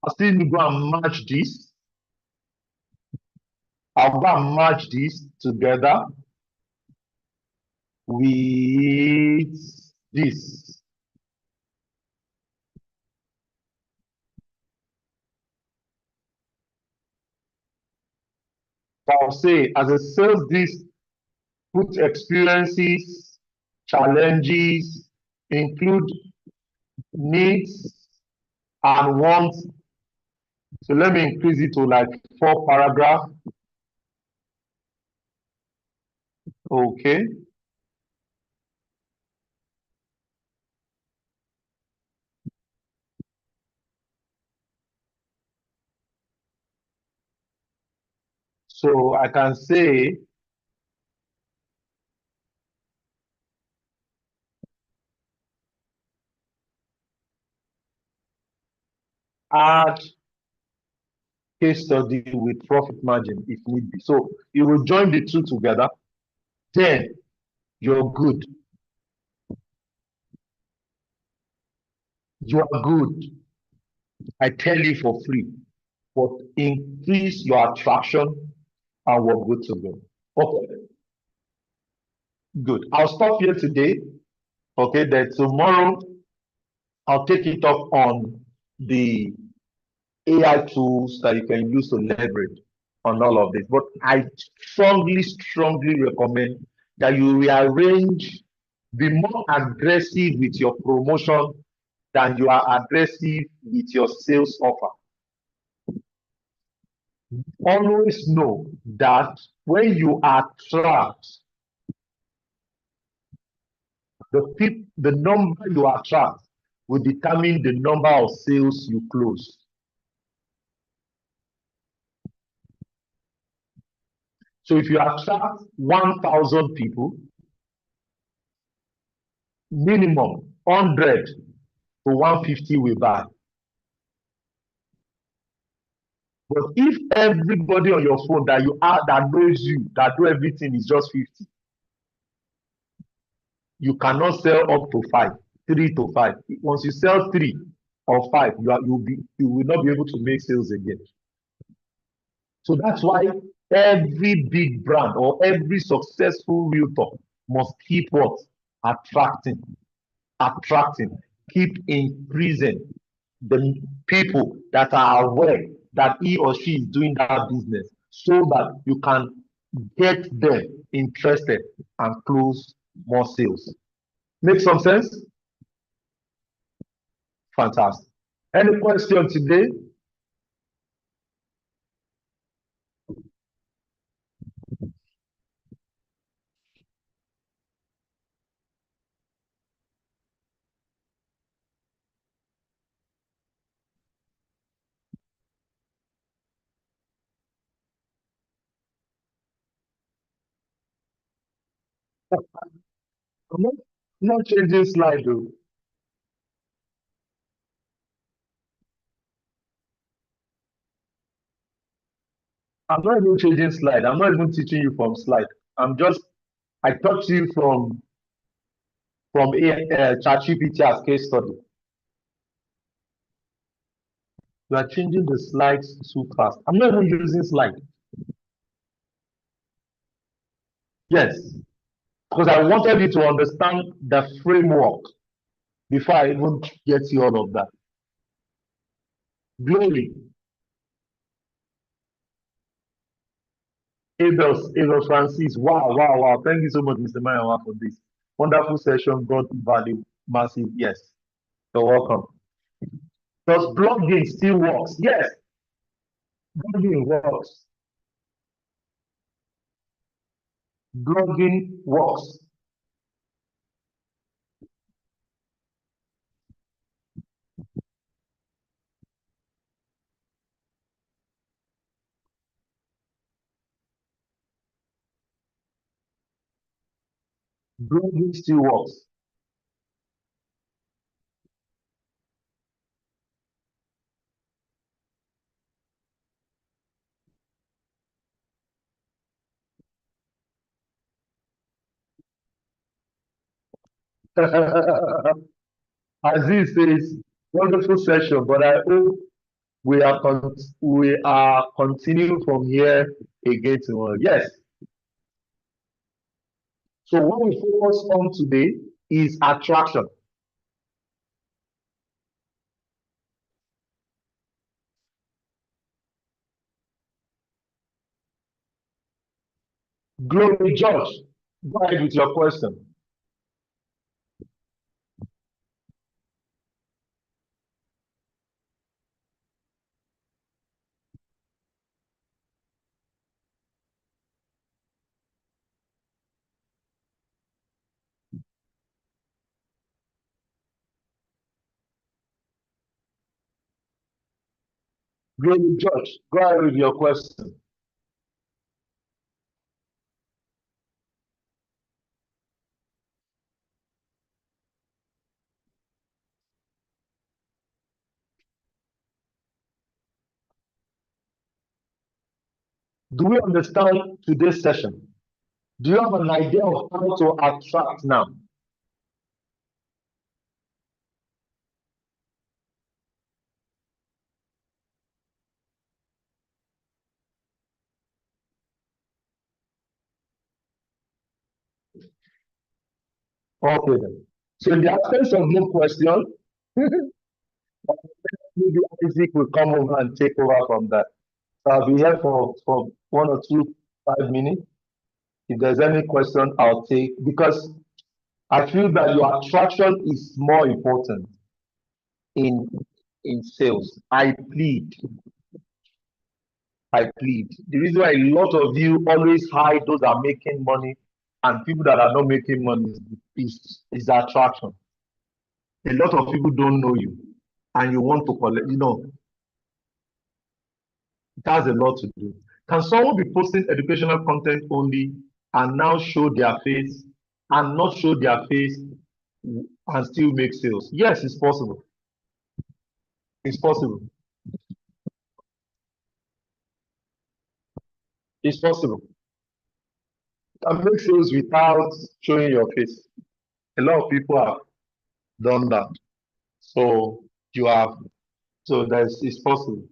I'll still need to go and match this. I'll go and match this together with this. I'll say, as a sales this put experiences, challenges, include needs and wants. So let me increase it to like 4 paragraphs. Okay. So I can say add case study with profit margin if need be. So you will join the two together, then you're good. You are good. I tell you for free. But increase your attraction and we're good to go. Okay, good. I'll stop here today. Okay, then tomorrow I'll take it up on the AI tools that you can use to leverage on all of this. But I strongly recommend that you rearrange, be more aggressive with your promotion than you are aggressive with your sales offer. Always know that when you attract the number you attract will determine the number of sales you close. So if you attract 1,000 people, minimum 100 to 150 will buy. But if everybody on your phone that you are that knows you, that do everything is just 50, you cannot sell up to 5, 3 to 5. Once you sell 3 or 5, you will not be able to make sales again. So that's why every big brand or every successful realtor must keep what? Attracting, keep increasing the people that are aware that he or she is doing that business so that you can get them interested and close more sales. Make some sense? Fantastic. Any question today? I'm not changing slide though. I'm not even changing slide. I'm not even teaching you from slide. I taught you from ChatGPT as case study. You are changing the slides too fast. I'm not even using slide. Yes, because I wanted you to understand the framework before I even get you all of that. Glory. Abel Francis. Wow. Thank you so much, Mr. Mayawa, for this wonderful session. God value massive. Yes, you're welcome. Does blogging still works? Yes, blogging works. Blogging works. Blogging still works. Aziz says, wonderful session, but I hope we are continuing from here again tomorrow. Yes. So what we focus on today is attraction. Glory George, go ahead with your question. Glory George, go ahead with your question. Do we understand today's session? Do you have an idea of how to attract now? Okay then. So in the absence of no question, maybe Isaac will come over and take over from that. So I'll be here for 1 or 2 5 minutes. If there's any question, I'll take, because I feel that your attraction is more important in sales. I plead. The reason why a lot of you always hide those that are making money and people that are not making money is the attraction. A lot of people don't know you and you want to collect, it has a lot to do. Can someone be posting educational content only and now show their face and not show their face and still make sales? Yes, it's possible. It's possible. It's possible. You can make sales without showing your face. A lot of people have done that. So it's possible.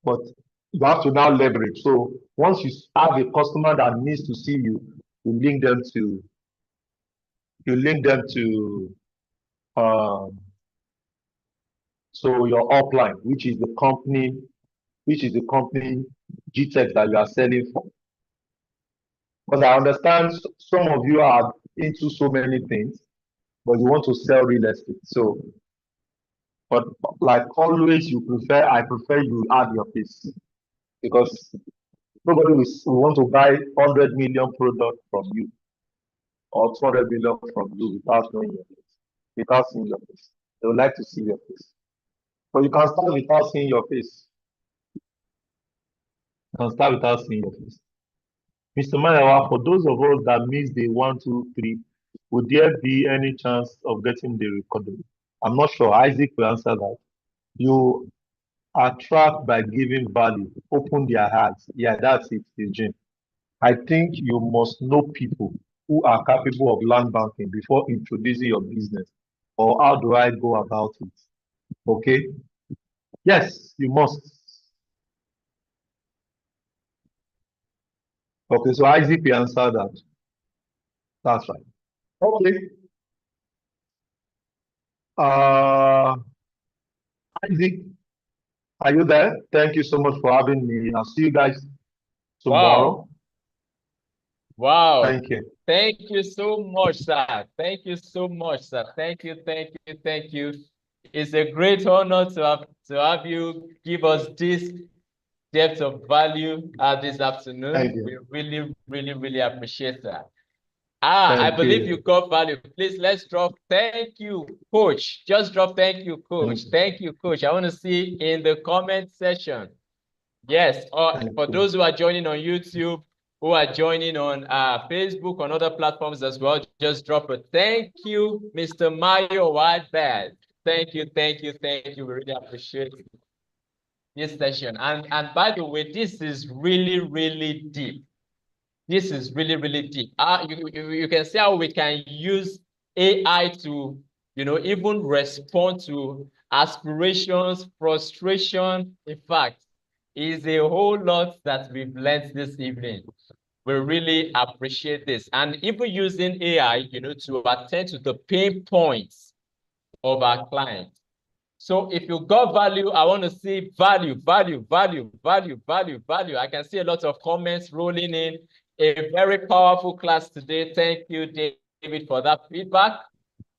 But you have to now leverage. So once you have a customer that needs to see you, you link them to so your upline, which is the company GTEx that you are selling for. Because I understand some of you are into so many things, but you want to sell real estate. So, but like always, I prefer you add your face, because nobody will want to buy 100 million product from you or 200 million from you without knowing your face, without seeing your face. They would like to see your face. But you can start without seeing your face. You can start without seeing your face. Mr. Mayawa, for those of us that missed the 1, 2, 3, would there be any chance of getting the recording? I'm not sure. Isaac will answer that. You attract by giving value, open their hearts. Yeah, that's it, Eugene. I think you must know people who are capable of land banking before introducing your business. Or how do I go about it? Okay? Yes, you must. Okay, so Isaac will answer that. That's right. Okay. Isaac, are you there? Thank you so much for having me. I'll see you guys tomorrow. Wow. Thank you. Thank you so much, sir. Thank you so much, sir. Thank you. It's a great honor to have you give us this depth of value this afternoon. Thank you. We really appreciate that. I believe you got value. Please, let's drop thank you, coach. Just drop thank you, coach. Thank you, coach. I want to see in the comment section. Yes, for those who are joining on YouTube, who are joining on Facebook, on other platforms as well, just drop a thank you, Mr. Mayo Whitebird. Thank you. We really appreciate this session. And by the way, this is really deep. This is really deep. You can see how we can use AI to, even respond to aspirations, frustration. In fact, is a whole lot that we've learned this evening. We really appreciate this. And even using AI, to attend to the pain points of our clients. So if you got value, I want to see value. I can see a lot of comments rolling in. A very powerful class today. Thank you, David, for that feedback.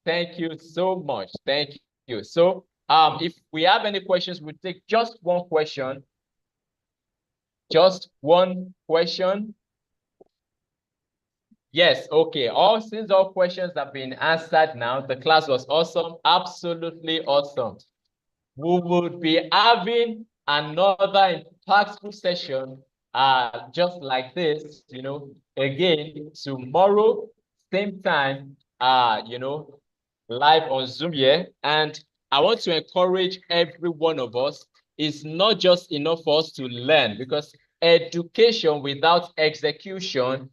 Thank you so much. Thank you. So if we have any questions, we'll take just one question. Just one question. Yes, okay. Since all questions have been answered now, the class was awesome. Absolutely awesome. We would be having another impactful session just like this, again, tomorrow, same time, live on Zoom here. And I want to encourage every one of us. It's not just enough for us to learn, because education without execution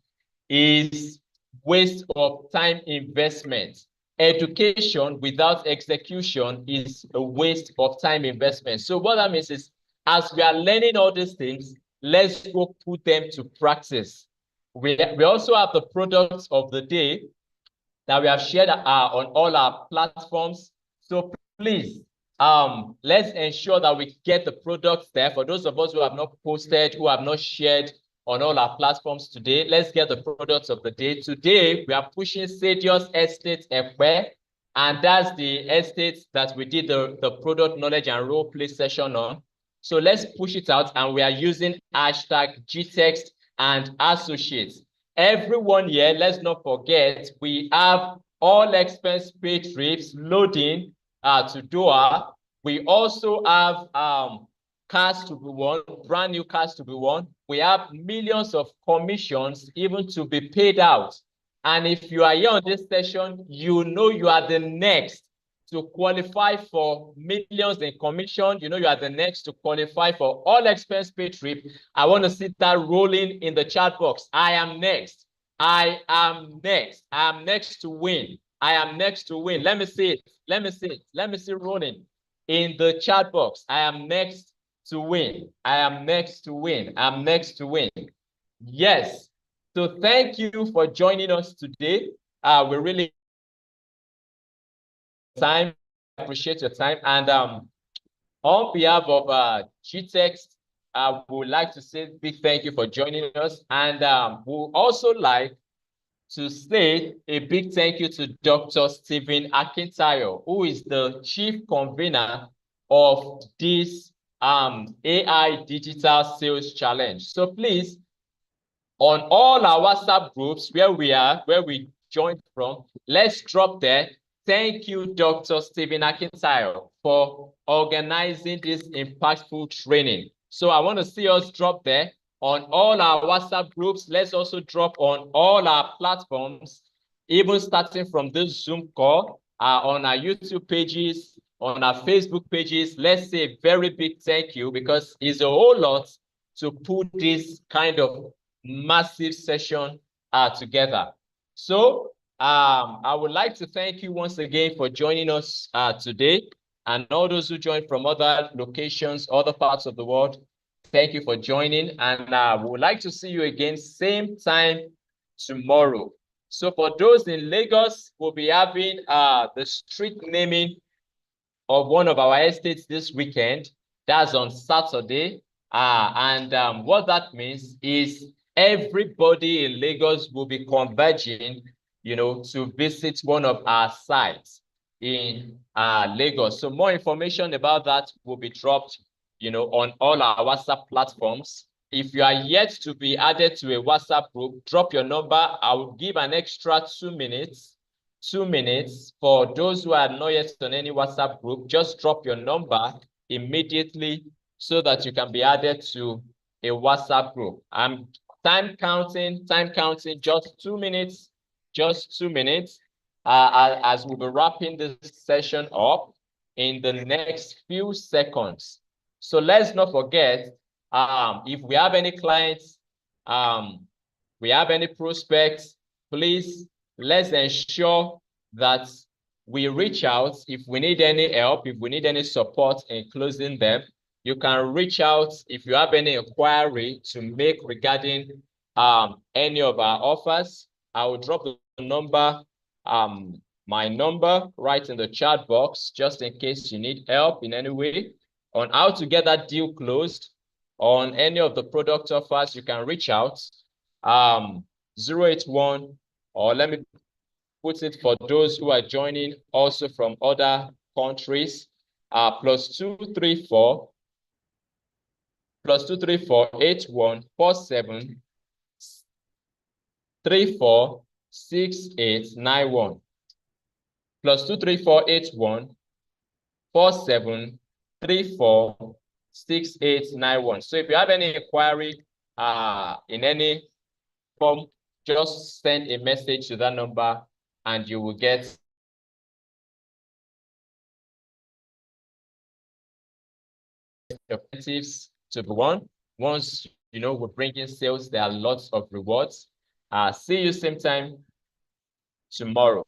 is waste of time investment. Education without execution is a waste of time investment. So what that means is, as we are learning all these things, let's go put them to practice. We also have the products of the day that we have shared on all our platforms. So please, let's ensure that we get the products there. For those of us who have not posted, who have not shared on all our platforms today, let's get the products of the day. Today, we are pushing Sadius Estate Ekwe, and that's the estate that we did the product knowledge and role play session on. So let's push it out, and we are using hashtag GText and associates. Everyone here, let's not forget, we have all expense paid trips loading to Doha. We also have cars to be won, brand new cars to be won. We have millions of commissions even to be paid out. And if you are here on this session, you know you are the next to qualify for millions in commission. You know you are the next to qualify for all expense paid trip. I want to see that rolling in the chat box. I am next. I am next. I am next to win. I am next to win. Let me see it. Let me see it. Let me see rolling in the chat box. I am next to win. I am next to win. I'm next to win. Yes. So thank you for joining us today. We really appreciate your time. And on behalf of GText, we would like to say a big thank you for joining us. And we would also like to say a big thank you to Dr. Stephen Akintayo, who is the chief convener of this AI Digital Sales Challenge. So please, on all our WhatsApp groups where we joined from, let's drop there. Thank you, Dr. Stephen Akintayo, for organizing this impactful training. So I want to see us drop there on all our WhatsApp groups. Let's also drop on all our platforms, even starting from this Zoom call, on our YouTube pages, on our Facebook pages. Let's say a very big thank you, because it's a whole lot to put this kind of massive session together. So I would like to thank you once again for joining us today, and all those who joined from other locations, other parts of the world. Thank you for joining, and we would like to see you again same time tomorrow. So for those in Lagos, we'll be having the street naming of one of our estates this weekend. That's on Saturday. And what that means is everybody in Lagos will be converging, to visit one of our sites in Lagos. So more information about that will be dropped, on all our WhatsApp platforms. If you are yet to be added to a WhatsApp group, drop your number. I will give an extra 2 minutes. 2 minutes for those who are not yet on any WhatsApp group. Just drop your number immediately so that you can be added to a WhatsApp group. I'm time counting, just 2 minutes, as we'll be wrapping this session up in the next few seconds. So let's not forget, if we have any clients, we have any prospects, please, let's ensure that we reach out. If we need any help, if we need any support in closing them, you can reach out if you have any inquiry to make regarding any of our offers. I will drop the number, my number right in the chat box, just in case you need help in any way on how to get that deal closed on any of the product offers. You can reach out 081, or let me put it for those who are joining also from other countries, +234 8147 346891 +234 8147 346891. So if you have any inquiry in any form, just send a message to that number and you will get objectives to be won. Once you know, we bring in sales. There are lots of rewards. See you same time tomorrow.